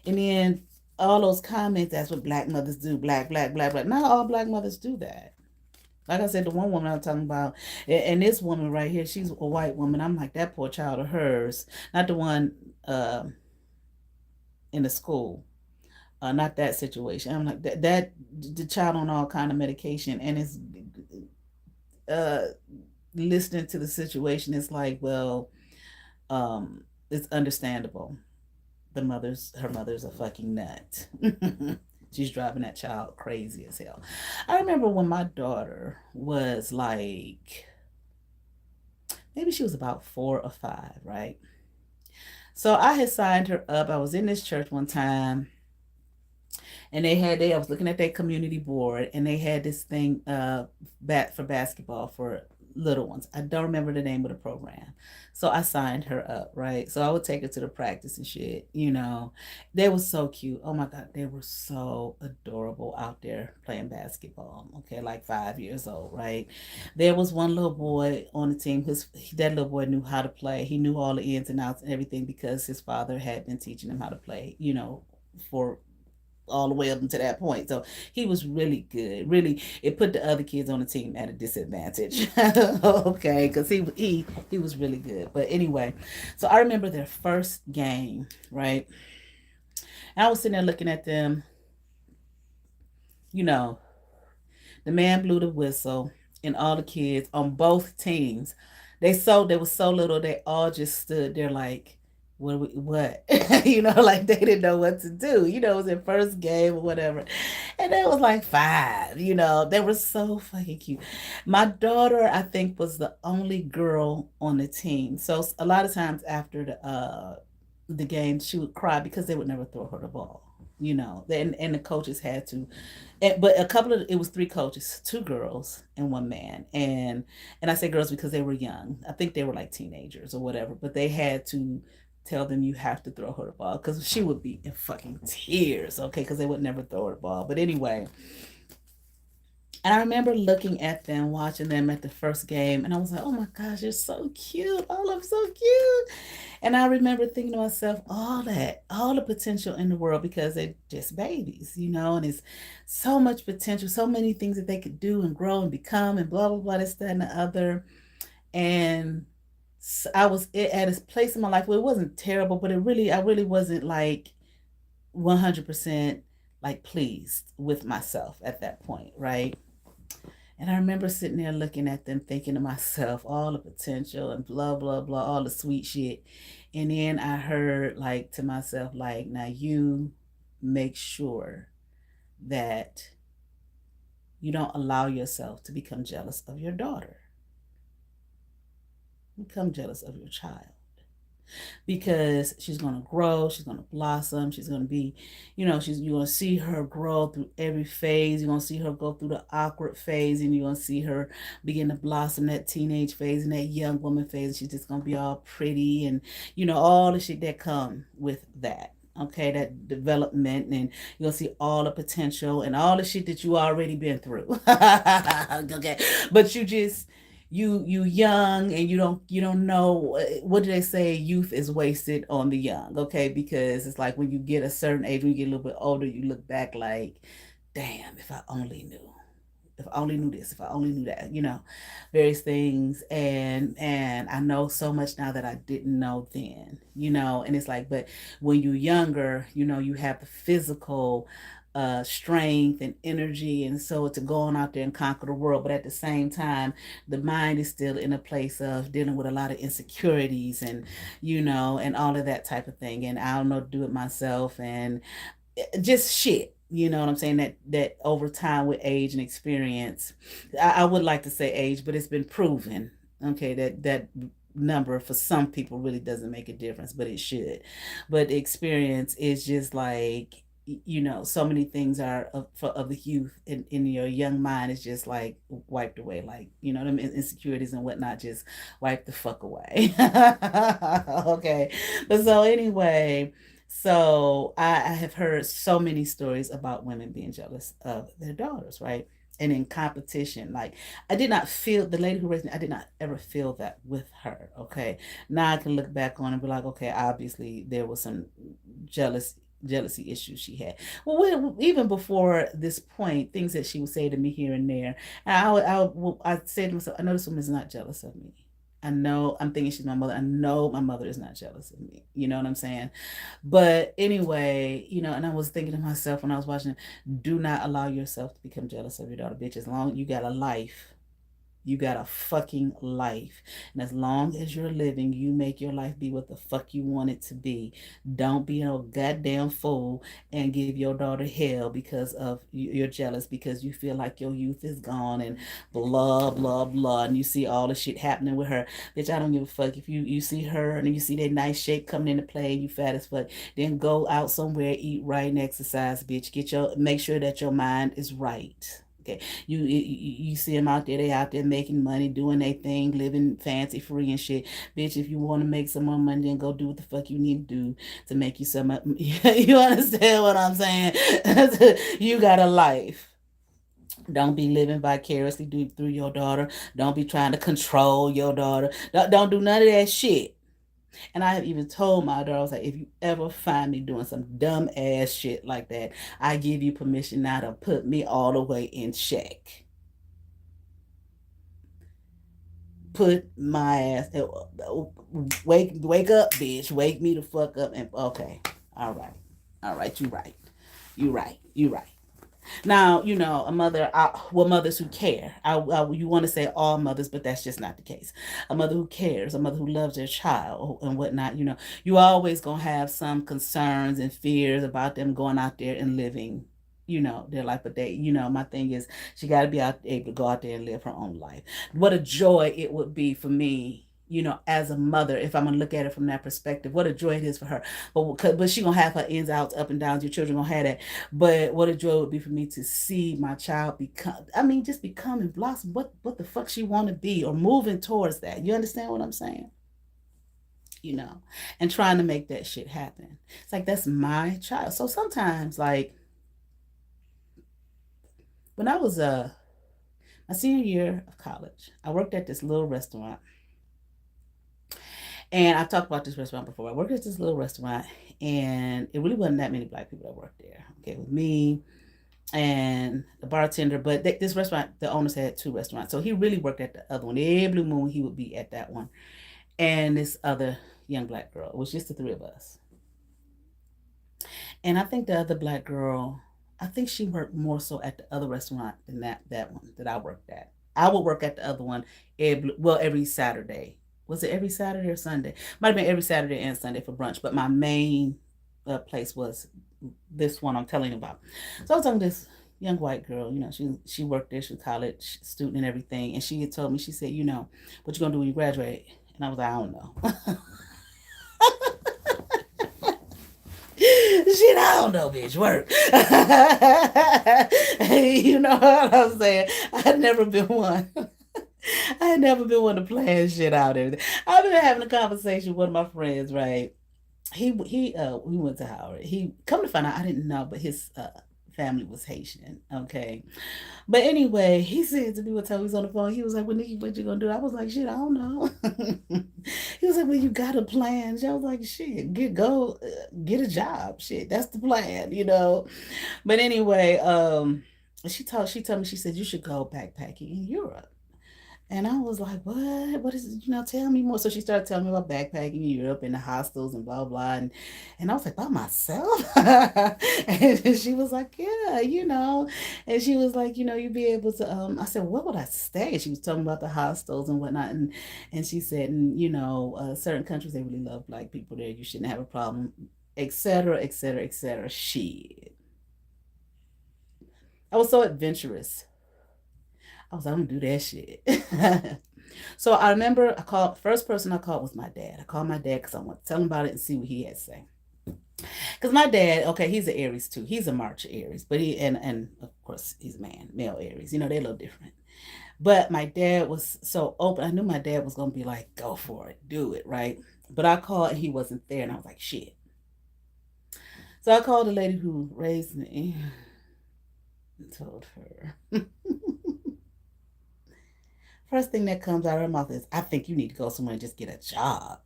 and then all those comments, that's what black mothers do. Black, black, black, black. Not all black mothers do that. Like I said, the one woman I'm talking about, and this woman right here, she's a white woman. I'm like, that poor child of hers, not the one in the school, not that situation. I'm like, that the child on all kind of medication, and is uh, listening to the situation. It's like, well, it's understandable. Her mother's a fucking nut. She's driving that child crazy as hell. I remember when my daughter was like, maybe she was about 4 or 5, right? So I had signed her up. I was in this church one time, And I was looking at their community board, and they had this thing for basketball for little ones. I don't remember the name of the program. So I signed her up, right? So I would take her to the practice and shit, They were so cute. Oh my God, they were so adorable out there playing basketball. Okay, like 5 years old, right? There was one little boy on the team. That little boy knew how to play. He knew all the ins and outs and everything because his father had been teaching him how to play, for all the way up until that point. So he was really good. Really, it put the other kids on the team at a disadvantage. Okay, because he was really good. But anyway, so I remember their first game, right? And I was sitting there looking at them. You know, the man blew the whistle, and all the kids on both teams, they were so little, they all just stood there like, what? Like they didn't know what to do. It was their first game or whatever. And they was like 5, they were so fucking cute. My daughter, I think, was the only girl on the team. So a lot of times after the game, she would cry because they would never throw her the ball. And the coaches had to, but it was 3 coaches, 2 girls and 1 man. And I say girls because they were young. I think they were like teenagers or whatever, but they had to tell them, you have to throw her the ball, because she would be in fucking tears, okay, because they would never throw her the ball. But anyway, and I remember looking at them, watching them at the first game, and I was like, oh my gosh, you're so cute. All of them so cute. And I remember thinking to myself, all the potential in the world, because they're just babies, and it's so much potential, so many things that they could do and grow and become and blah, blah, blah, this, that, and the other. And I was at a place in my life where it wasn't terrible, but I really wasn't like 100% like pleased with myself at that point, right? And I remember sitting there looking at them, thinking to myself, all the potential and blah, blah, blah, all the sweet shit. And then I heard, like, to myself, like, now you make sure that you don't allow yourself to become jealous of your daughter. Become jealous of your child. Because she's going to grow, she's going to blossom, she's going to be, you're going to see her grow through every phase. You're going to see her go through the awkward phase, and you're going to see her begin to blossom, that teenage phase and that young woman phase. She's just going to be all pretty and, all the shit that come with that. Okay, that development, and you'll see all the potential and all the shit that you already been through. Okay, but you young, and you don't know, what do they say, youth is wasted on the young. Okay, because it's like when you get a certain age, when you get a little bit older, you look back like, damn, if I only knew. If I only knew this, if I only knew that, various things. And I know so much now that I didn't know then, and it's like, but when you're younger, you have the physical strength and energy, and so to go on out there and conquer the world. But at the same time, the mind is still in a place of dealing with a lot of insecurities, and and all of that type of thing. And I don't know, do it myself, and just shit. You know what I'm saying? That over time, with age and experience, I would like to say age, but it's been proven, okay, that number for some people really doesn't make a difference, but it should. But the experience is just like, so many things are of the youth in your young mind is just like wiped away, like, them insecurities and whatnot just wiped the fuck away. Okay, but so anyway. So I have heard so many stories about women being jealous of their daughters, right? And in competition, like, I did not feel, the lady who raised me, I did not ever feel that with her. Okay, now I can look back on and be like, okay, obviously there was some jealousy issues she had. Well, even before this point, things that she would say to me here and there, and I say to myself, I know this woman is not jealous of me. I know, I'm thinking she's my mother. I know my mother is not jealous of me. You know what I'm saying? But anyway, and I was thinking to myself when I was watching, do not allow yourself to become jealous of your daughter, bitch. As long as you got a life, You got a fucking life. And as long as you're living, you make your life be what the fuck you want it to be. Don't be no goddamn fool and give your daughter hell because of you're jealous because you feel like your youth is gone and blah blah blah, and you see all the shit happening with her. Bitch, I don't give a fuck if you see her and you see that nice shape coming into play and you fat as fuck. Then go out somewhere, eat right, and exercise, bitch. Make sure that your mind is right. Okay, you see them out there, they out there making money, doing their thing, living fancy free and shit. Bitch, if you want to make some more money, then go do what the fuck you need to do to make you some. You understand what I'm saying? You got a life. Don't be living vicariously through your daughter. Don't be trying to control your daughter. Don't do none of that shit. And I have even told my daughter, I was like, if you ever find me doing some dumb ass shit like that, I give you permission now to put me all the way in check. Put my ass, wake up, bitch. Wake me the fuck up. And okay, all right, you right, you right. Now, a mother, mothers who care. You want to say all mothers, but that's just not the case. A mother who cares, a mother who loves their child and whatnot, you always going to have some concerns and fears about them going out there and living, their life. But my thing is, she got to be able to go out there and live her own life. What a joy it would be for me, as a mother, if I'm gonna look at it from that perspective, what a joy it is for her. But she gonna have her ins, outs, up and downs. Your children gonna have that. But what a joy it would be for me to see my child just become and blossom. What the fuck she want to be, or moving towards that. You understand what I'm saying? And trying to make that shit happen. It's like that's my child. So sometimes, like when I was my senior year of college, I worked at this little restaurant. And I've talked about this restaurant before. I worked at this little restaurant, and it really wasn't that many black people that worked there. Okay, with me and the bartender. But this restaurant, the owners had two restaurants, so he really worked at the other one. Every blue moon, he would be at that one, and this other young black girl. It was just the three of us. And I think the other black girl, I think she worked more so at the other restaurant than that one that I worked at. I would work at the other one every Saturday. Was it every Saturday or Sunday? Might have been every Saturday and Sunday for brunch, but my main place was this one I'm telling you about. So I was talking to this young white girl, she worked there, she was a college student and everything, and she had told me, she said, what you gonna do when you graduate? And I was like, I don't know. Shit, I don't know, bitch. Work. You know what I'm saying? I had never been one. I had never been one to plan shit out. Everything. I've been having a conversation with one of my friends, right? We went to Howard. He come to find out I didn't know, but his family was Haitian. Okay. But anyway, he said to me one time he was on the phone, he was like, well, Nikki, what you gonna do? I was like, shit, I don't know. He was like, well, you got a plan. I was like, shit, get a job. Shit, that's the plan. But anyway, she told me, she said, you should go backpacking in Europe. And I was like, what? What is it? Tell me more. So she started telling me about backpacking in Europe and the hostels and blah, blah. And I was like, by myself? And she was like, yeah. And she was like, you'd be able to, I said, where would I stay? And she was talking about the hostels and whatnot. And she said, certain countries, they really love black people there. You shouldn't have a problem, etc., etc., etc. Shit. I was so adventurous. I was like, I'm gonna do that shit. So I remember first person I called was my dad. I called my dad because I want to tell him about it and see what he had to say. Because my dad, okay, he's an Aries too. He's a March Aries, but and of course he's a man, male Aries. They're a little different. But my dad was so open. I knew my dad was gonna be like, go for it, do it, right? But I called and he wasn't there, and I was like, shit. So I called the lady who raised me and told her. First thing that comes out of her mouth is, I think you need to go somewhere and just get a job.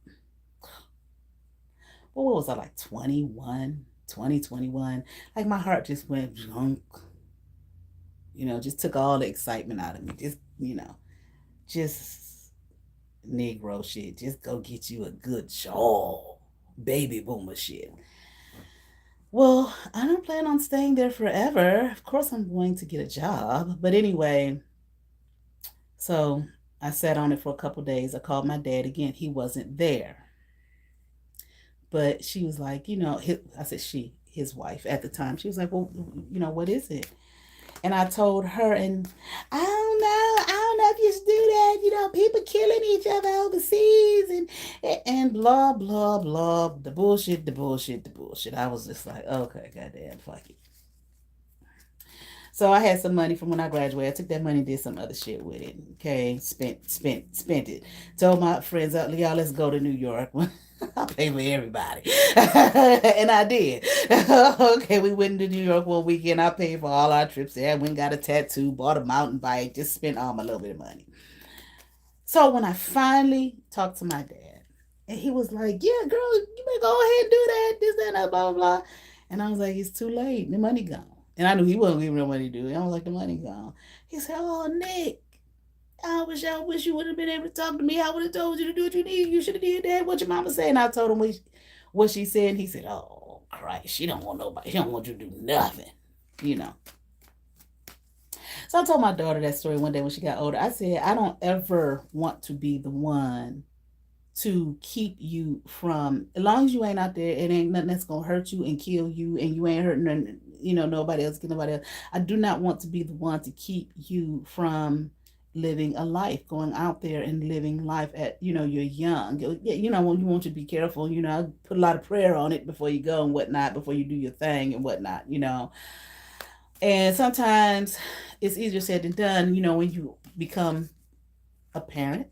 Well, what was I, like 21, 21? Like my heart just went drunk. Just took all the excitement out of me. Just Negro shit. Just go get you a good job. Baby boomer shit. Well, I don't plan on staying there forever. Of course I'm going to get a job. But anyway, So I sat on it for a couple days. I called my dad again. He wasn't there. But she was like, I said his wife at the time. She was like, well, what is it? And I told her, and I don't know if you should do that. People killing each other overseas, and blah blah blah. The bullshit, the bullshit, the bullshit. I was just like, okay, goddamn, fuck it. So I had some money from when I graduated. I took that money and did some other shit with it. Okay, spent it. Told my friends, y'all, let's go to New York. I'll pay for everybody. And I did. Okay, we went to New York one weekend. I paid for all our trips there. Went and got a tattoo, bought a mountain bike, just spent all my little bit of money. So when I finally talked to my dad, and he was like, yeah, girl, you better go ahead and do that, this, that, blah, blah, blah. And I was like, it's too late. The money gone. And I knew he wasn't giving no money to do it. I was like, the money gone. He said, oh, Nick, I wish you would have been able to talk to me. I would have told you to do what you need. You should have did that. What your mama said. And I told him what she said. And he said, oh, Christ, she don't want nobody. She don't want you to do nothing, you know. So I told my daughter that story one day when she got older. I said, I don't ever want to be the one to keep you from, as long as you ain't out there, it ain't nothing that's gonna hurt you and kill you, and you ain't hurting, nobody else, get nobody else. I do not want to be the one to keep you from living a life, going out there and living life at, you're young. When you want you to be careful, put a lot of prayer on it before you go and whatnot, before you do your thing and whatnot. And sometimes it's easier said than done, when you become a parent,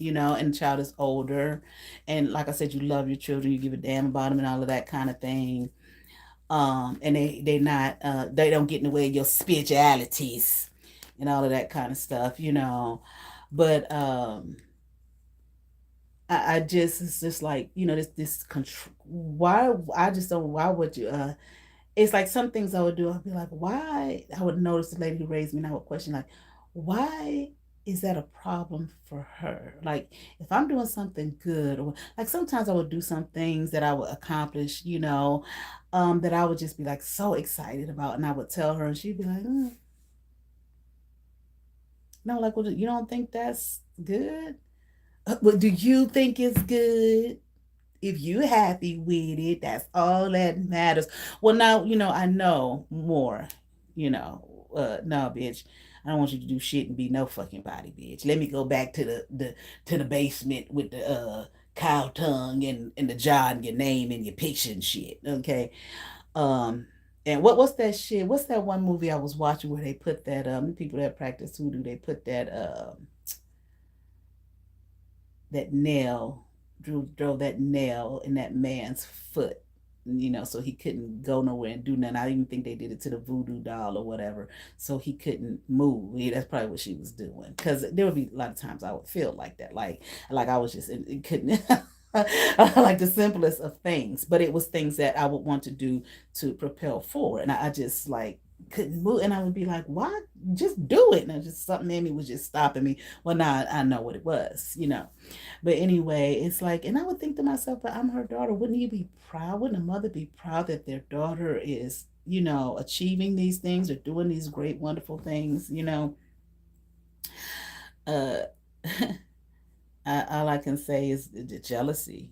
and the child is older. And like I said, you love your children, you give a damn about them and all of that kind of thing. And they don't get in the way of your spiritualities and all of that kind of stuff. But I just, it's just like, this control. Why, I just don't, why would you, it's like some things I would do, I'd be like, why? I would notice the lady who raised me, and I would question, like, why is that a problem for her? Like, if I'm doing something good, or like sometimes I would do some things that I would accomplish, that I would just be like so excited about, and I would tell her, and she'd be like, no, like, well, you don't think that's good? Well, do you think it's good? If you happy with it, that's all that matters. Well, now, I know more, no, bitch, I don't want you to do shit and be no fucking body, bitch. Let me go back to the basement with the cow tongue and the jar and your name and your picture and shit. Okay. And what's that shit? What's that one movie I was watching where they put that the people that practice hoodoo, they put that nail, drove that nail in that man's foot, so he couldn't go nowhere and do nothing. I even think they did it to the voodoo doll or whatever, so he couldn't move. Yeah, that's probably what she was doing. Because there would be a lot of times I would feel like that, like I was just it couldn't. Like the simplest of things, but it was things that I would want to do to propel forward, and I just like couldn't move, and I would be like, "Why? Just do it!" And just something in me was just stopping me. Well, now I know what it was. But anyway, it's like, and I would think to myself, but I'm her daughter. Wouldn't you be proud? Wouldn't a mother be proud that their daughter is, achieving these things or doing these great, wonderful things? Uh, all I can say is the jealousy,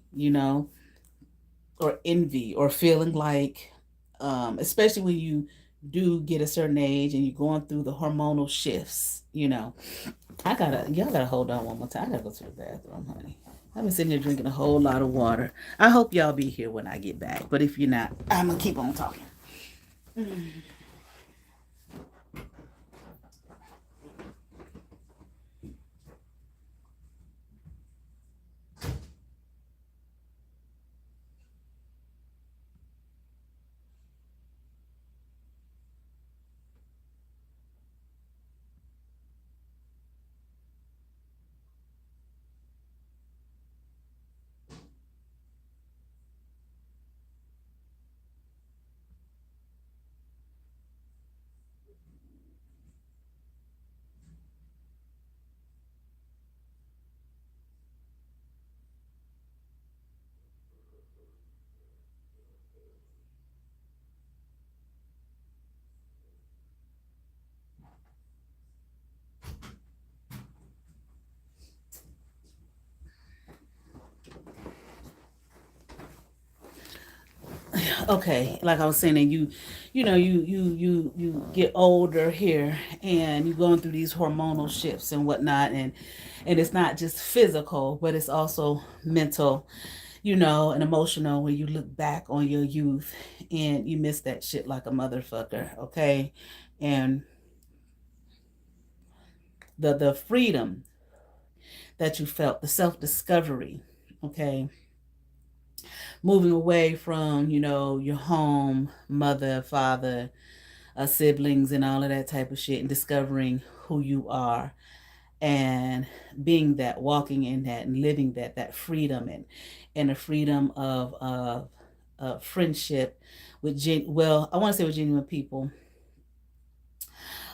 or envy, or feeling like, especially when you do get a certain age and you're going through the hormonal shifts. Y'all gotta hold on one more time. I gotta go to the bathroom, honey. I've been sitting here drinking a whole lot of water. I hope y'all be here when I get back. But if you're not, I'm gonna keep on talking. okay, like I was saying, and you get older here, and you're going through these hormonal shifts and whatnot, and it's not just physical, but it's also mental, and emotional. When you look back on your youth, and you miss that shit like a motherfucker, okay, and the freedom that you felt, the self discovery, okay, moving away from your home, mother, father, siblings, and all of that type of shit, and discovering who you are, and being that, walking in that, and living that freedom, and the freedom of friendship with I want to say with genuine people.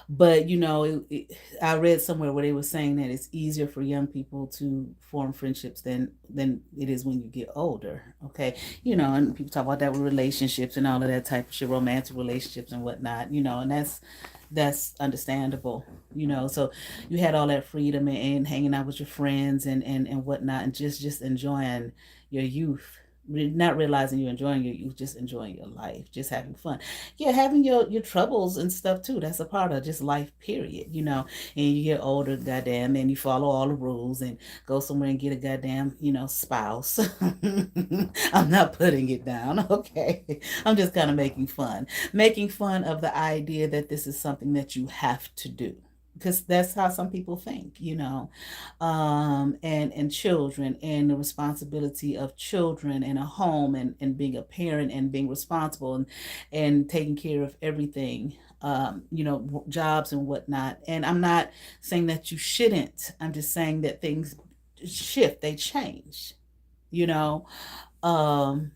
But I read somewhere where they were saying that it's easier for young people to form friendships than it is when you get older. Okay, and people talk about that with relationships and all of that type of shit, romantic relationships and whatnot. And that's understandable. So you had all that freedom, and hanging out with your friends, and whatnot, and just enjoying your youth, not realizing you're enjoying your youth, just enjoying your life, just having fun. Yeah, having your troubles and stuff too. That's a part of just life, period. And you get older, goddamn, and you follow all the rules and go somewhere and get a goddamn, spouse. I'm not putting it down, okay? I'm just kind of making fun of the idea that this is something that you have to do, because that's how some people think, and children, and the responsibility of children, and a home, and being a parent, and being responsible, and taking care of everything, jobs and whatnot. And I'm not saying that you shouldn't. I'm just saying that things shift, they change, you know. Um,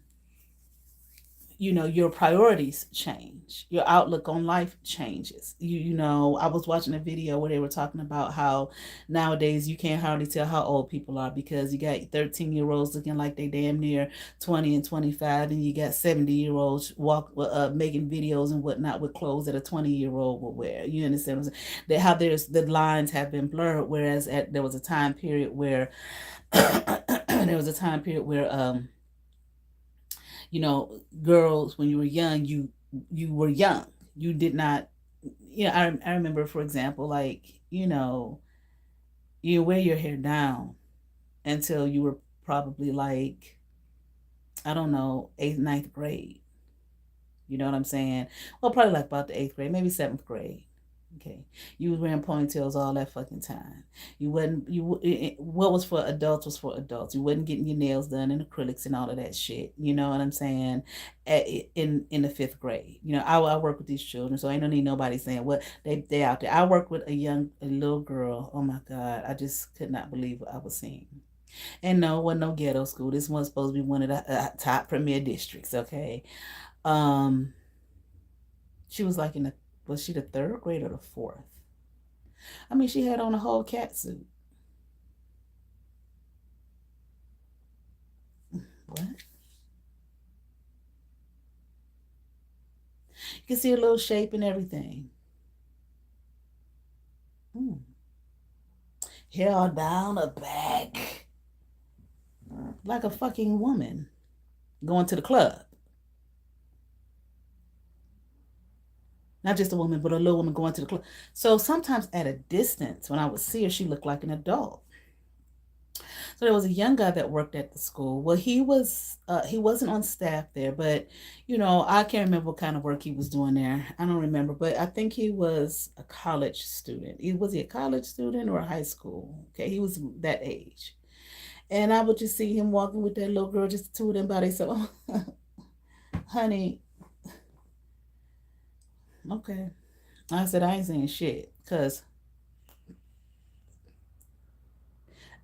your priorities change, your outlook on life changes. I was watching a video where they were talking about how nowadays you can't hardly tell how old people are, because you got 13-year-olds looking like they damn near 20 and 25, and you got 70-year-olds making videos and whatnot with clothes that a 20-year-old will wear. You understand what I'm saying? That how there's the lines have been blurred, whereas there was a time period where girls, when you were young, you were young. You did not, I remember, for example, like, you wear your hair down until you were probably like, I don't know, eighth, ninth grade. You know what I'm saying? Well, probably like about the eighth grade, maybe seventh grade. Okay, you was wearing ponytails all that fucking time. You wasn't what was for adults was for adults. You wasn't getting your nails done in acrylics and all of that shit. You know what I'm saying? In the fifth grade, I work with these children, so I don't need nobody saying what they out there. I work with a little girl. Oh my God, I just could not believe what I was seeing. And no, it wasn't no ghetto school. This one's supposed to be one of the top premier districts. Okay, um, she was like was she the third grade or the fourth? I mean, she had on a whole cat suit. What? You can see a little shape and everything. Hair all down her back. Like a fucking woman going to the club. Not just a woman, but a little woman going to the club. So sometimes at a distance, when I would see her, she looked like an adult. So there was a young guy that worked at the school. Well, he wasn't on staff there, but I can't remember what kind of work he was doing there. I don't remember, but I think he was a college student. Was he a college student or a high school? Okay, he was that age. And I would just see him walking with that little girl, just the two of them by themselves. Honey, okay. I said, I ain't saying shit, because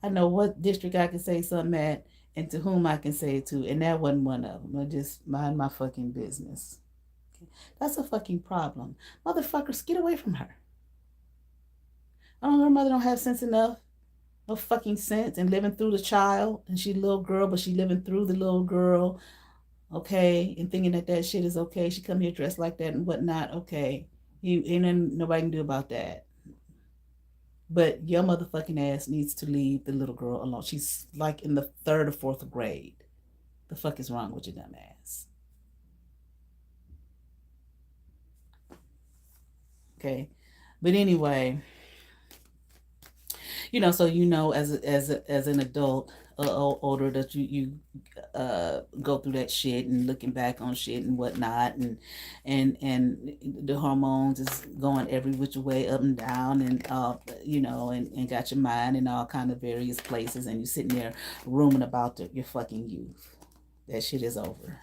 I know what district I can say something at, and to whom I can say it to, and that wasn't one of them. I just mind my fucking business. That's a fucking problem. Motherfuckers, get away from her. I don't know, her mother don't have sense enough. No fucking sense, and living through the child, and she a little girl, but she living through the little girl, okay, and thinking that shit is okay. She come here dressed like that and whatnot, okay. You ain't nothing nobody can do about that. But your motherfucking ass needs to leave the little girl alone. She's like in the third or fourth grade. The fuck is wrong with your dumb ass? Okay. But anyway, so as an adult, older, that you go through that shit and looking back on shit and whatnot, and the hormones is going every which way up and down, and and got your mind in all kind of various places, and you sitting there rooming about your fucking youth. That shit is over.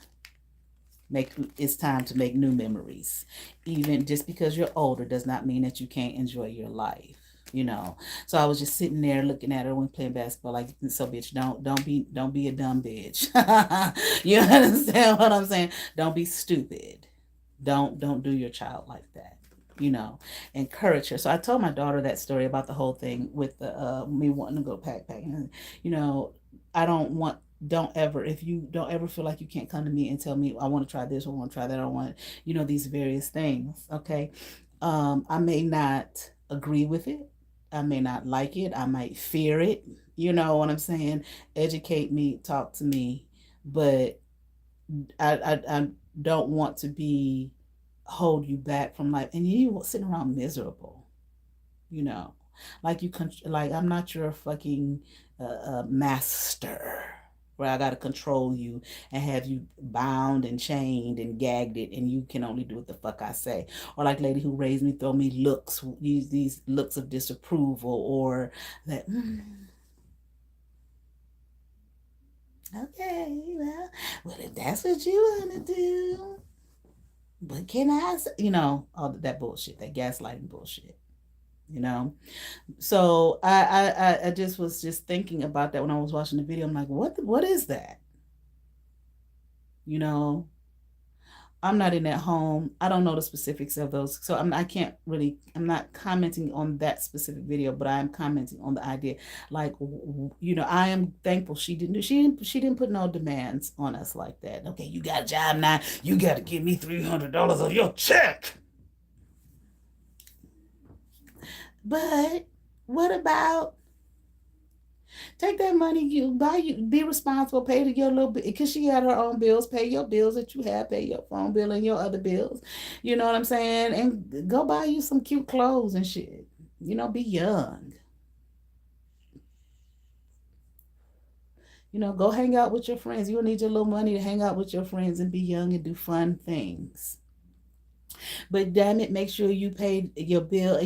It's time to make new memories. Even just because you're older does not mean that you can't enjoy your life. So I was just sitting there looking at her when playing basketball, like, so bitch, don't be a dumb bitch. You understand what I'm saying? Don't be stupid. Don't do your child like that. Encourage her. So I told my daughter that story about the whole thing with the me wanting to go backpacking. I don't ever, if you don't ever feel like you can't come to me and tell me, I want to try this, I want to try that, I want, these various things. Okay. I may not agree with it. I may not like it. I might fear it. You know what I'm saying? Educate me, talk to me, but I don't want to hold you back from life, and you sitting around miserable. Like like I'm not your fucking master, where I gotta control you and have you bound and chained and gagged it, and you can only do what the fuck I say. Or like lady who raised me, throw me looks, use these looks of disapproval, or that. Okay, well, if that's what you want to do, but can I, all that bullshit, that gaslighting bullshit. So I just was just thinking about that when I was watching the video. I'm like, what is that? I'm not in that home. I don't know the specifics of those. So I'm not commenting on that specific video, but I am commenting on the idea. Like, I am thankful she didn't put no demands on us like that. Okay, you got a job now. You got to give me $300 of your check. But what about take that money, be responsible, pay your little bit, because she had her own bills, pay your bills that you have, pay your phone bill and your other bills. You know what I'm saying? And go buy you some cute clothes and shit. Be young. Go hang out with your friends. You'll need your little money to hang out with your friends and be young and do fun things. But damn it, make sure you pay your bill.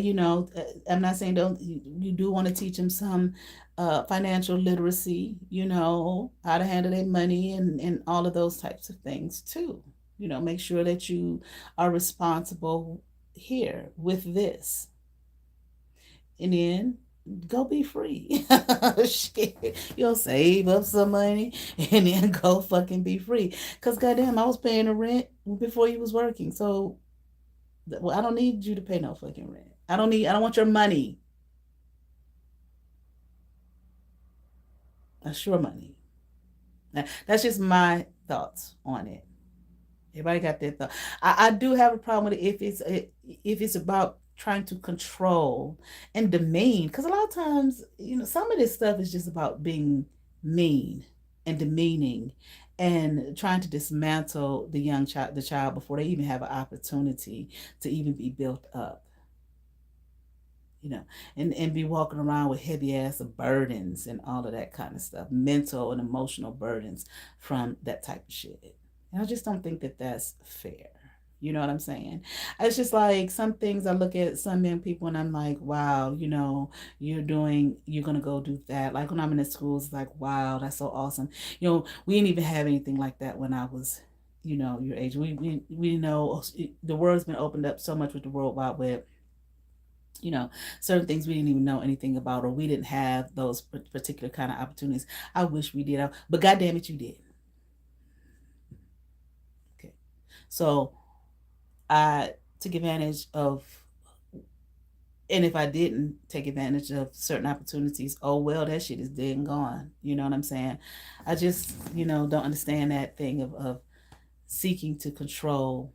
I'm not saying don't. You do want to teach them some financial literacy. How to handle their money and all of those types of things too. Make sure that you are responsible here with this, and then go be free. Shit, you'll save up some money and then go fucking be free. Cause goddamn, I was paying the rent before you was working, so. Well, I don't need you to pay no fucking rent. I don't want your money. That's your money. That's just my thoughts on it. Everybody got their thought. I do have a problem with it if it's about trying to control and demean. Because a lot of times, some of this stuff is just about being mean and demeaning and trying to dismantle the child before they even have an opportunity to even be built up. And be walking around with heavy ass of burdens and all of that kind of stuff, mental and emotional burdens from that type of shit. And I just don't think that that's fair. You know what I'm saying? It's just like some things I look at some young people and I'm like, wow, you're going to go do that. Like when I'm in the schools, like, wow, that's so awesome. We didn't even have anything like that when I was, your age. We know the world's been opened up so much with the World Wide Web. Certain things we didn't even know anything about, or we didn't have those particular kind of opportunities. I wish we did, but God damn it, you did. Okay. So I took advantage of, and if I didn't take advantage of certain opportunities, oh well, that shit is dead and gone. You know what I'm saying? I just, don't understand that thing of seeking to control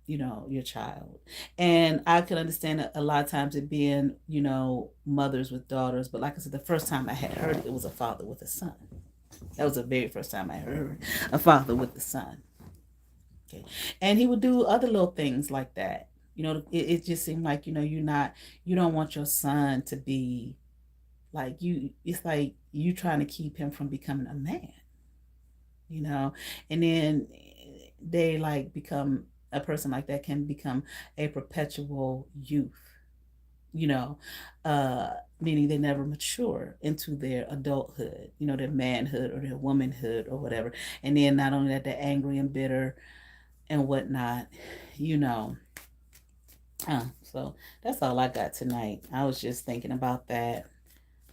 your child. And I can understand a lot of times it being, mothers with daughters. But like I said, the first time I had heard it was a father with a son. That was the very first time I heard a father with a son. Okay. And he would do other little things like that. It just seemed like, you don't want your son to be like you. It's like you trying to keep him from becoming a man, you know, and then they like become a person like that can become a perpetual youth, you know, uh, meaning they never mature into their adulthood, their manhood or their womanhood or whatever. And then not only that, they're angry and bitter and whatnot, you know. So that's all I got tonight. I was just thinking about that,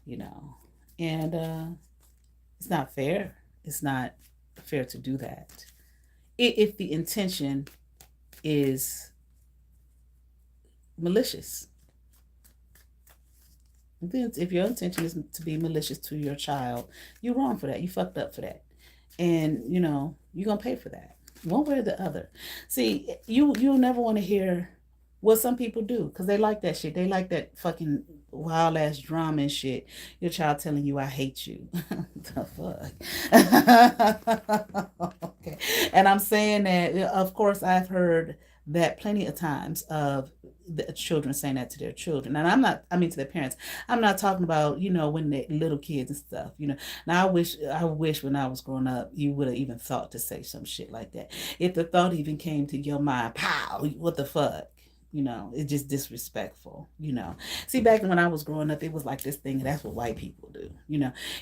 you know, and it's not fair. It's not fair to do that. If the intention is malicious, then if your intention is to be malicious to your child, you're wrong for that. You fucked up for that. And, you're going to pay for that one way or the other. See, you'll never want to hear what some people do because they like that shit. They like that fucking wild ass drama and shit. Your child telling you, I hate you. The fuck? Okay. And I'm saying that, of course, I've heard that plenty of times of the children saying that to their children. And I mean to their parents. I'm not talking about, when they're little kids and stuff, Now I wish when I was growing up, you would have even thought to say some shit like that. If the thought even came to your mind, pow, what the fuck? It's just disrespectful. See, back when I was growing up, it was like this thing, that's what white people do.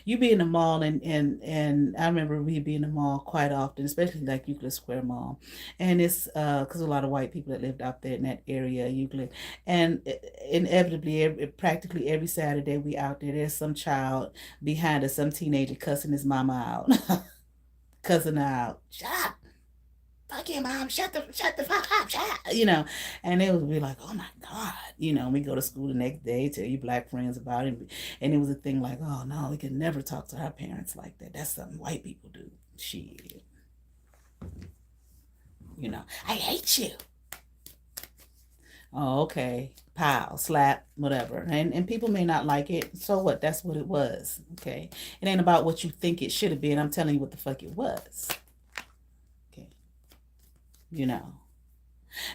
You be in the mall and I remember we be in the mall quite often, especially like Euclid Square Mall. And it's because a lot of white people that lived out there in that area, Euclid. And inevitably, practically every Saturday we out there, there's some child behind us, some teenager cussing his mama out. Cussing her out. Shut up. Fuck you, mom. Shut the fuck up. Shut up. And it would be like, oh my God. We go to school the next day, tell you black friends about it. And it was a thing like, oh no, we can never talk to our parents like that. That's something white people do. Shit. I hate you. Oh, okay. Pow, slap, whatever. And people may not like it. So what? That's what it was. Okay. It ain't about what you think it should have been. I'm telling you what the fuck it was. Okay.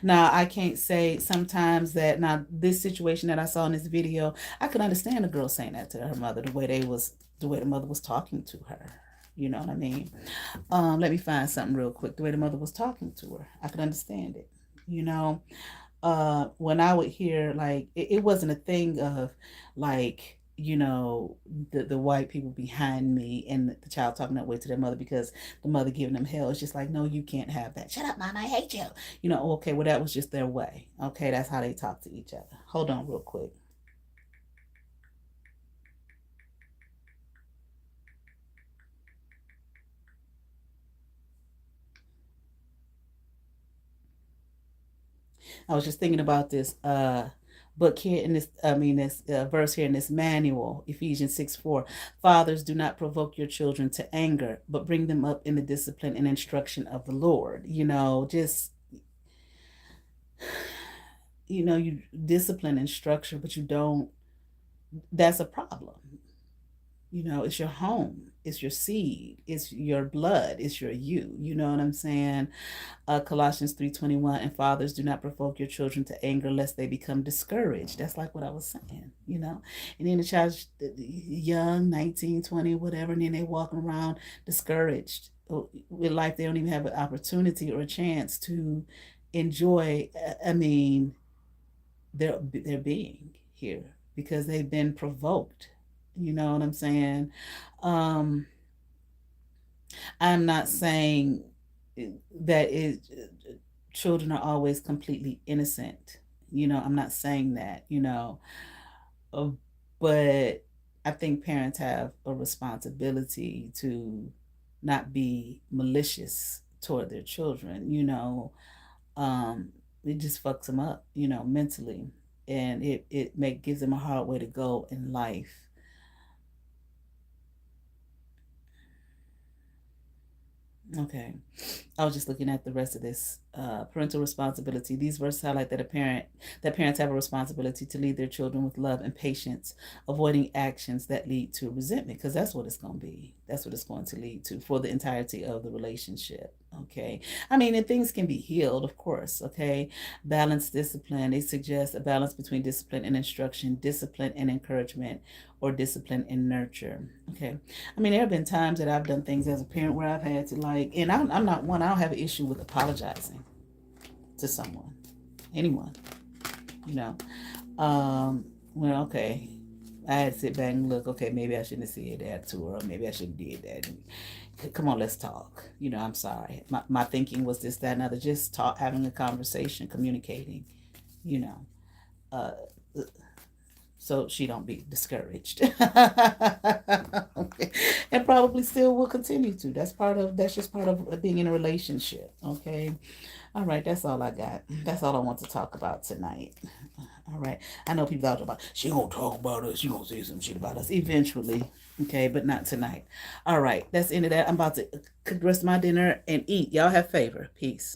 Now I can't say sometimes that now this situation that I saw in this video, I could understand a girl saying that to her mother, the way the mother was talking to her. You know what I mean? Let me find something real quick. The way the mother was talking to her, I could understand it. When I would hear like it wasn't a thing of like the white people behind me and the child talking that way to their mother because the mother giving them hell. It's just like, no, you can't have that. Shut up, mom, I hate you. Okay, well that was just their way. Okay, that's how they talk to each other. Hold on real quick. I was just thinking about this book here in this verse here in this manual, Ephesians 6:4. Fathers, do not provoke your children to anger, but bring them up in the discipline and instruction of the Lord. You discipline and structure, but you don't, that's a problem. It's your home, it's your seed, it's your blood, it's your you know what I'm saying? Colossians 3:21, and fathers, do not provoke your children to anger lest they become discouraged. That's like what I was saying. And then the child's young, 19, 20, whatever, and then they walking around discouraged with life. They don't even have an opportunity or a chance to enjoy, their being here because they've been provoked. You know what I'm saying? Um, I'm not saying that children are always completely innocent. I'm not saying that, uh, but I think parents have a responsibility to not be malicious toward their children. It just fucks them up, mentally, and it gives them a hard way to go in life. Okay. I was just looking at the rest of this parental responsibility. These verses highlight that parents have a responsibility to lead their children with love and patience, avoiding actions that lead to resentment, because that's what it's going to be. That's what it's going to lead to for the entirety of the relationship. Okay. I mean, and things can be healed, of course. Okay. Balance, discipline. They suggest a balance between discipline and instruction, discipline and encouragement, or discipline and nurture. Okay. I mean, there have been times that I've done things as a parent where I've had to, like, and I'm not one, I don't have an issue with apologizing to someone, anyone, you know. Well, okay. I had to sit back and look, okay, maybe I shouldn't have said that to her, or maybe I shouldn't have did that. Come on, let's talk. I'm sorry. My thinking was this, that, and other. Just talk, having a conversation, communicating, you know, uh, so she don't be discouraged. Okay. And probably still will continue to. That's just part of being in a relationship. Okay. All right, that's all I got. That's all I want to talk about tonight. All right. I know people out about, she gonna talk about us, she gonna say some shit about us eventually. Okay, but not tonight. All right, that's the end of that. I'm about to cook the rest of my dinner and eat. Y'all have favor. Peace.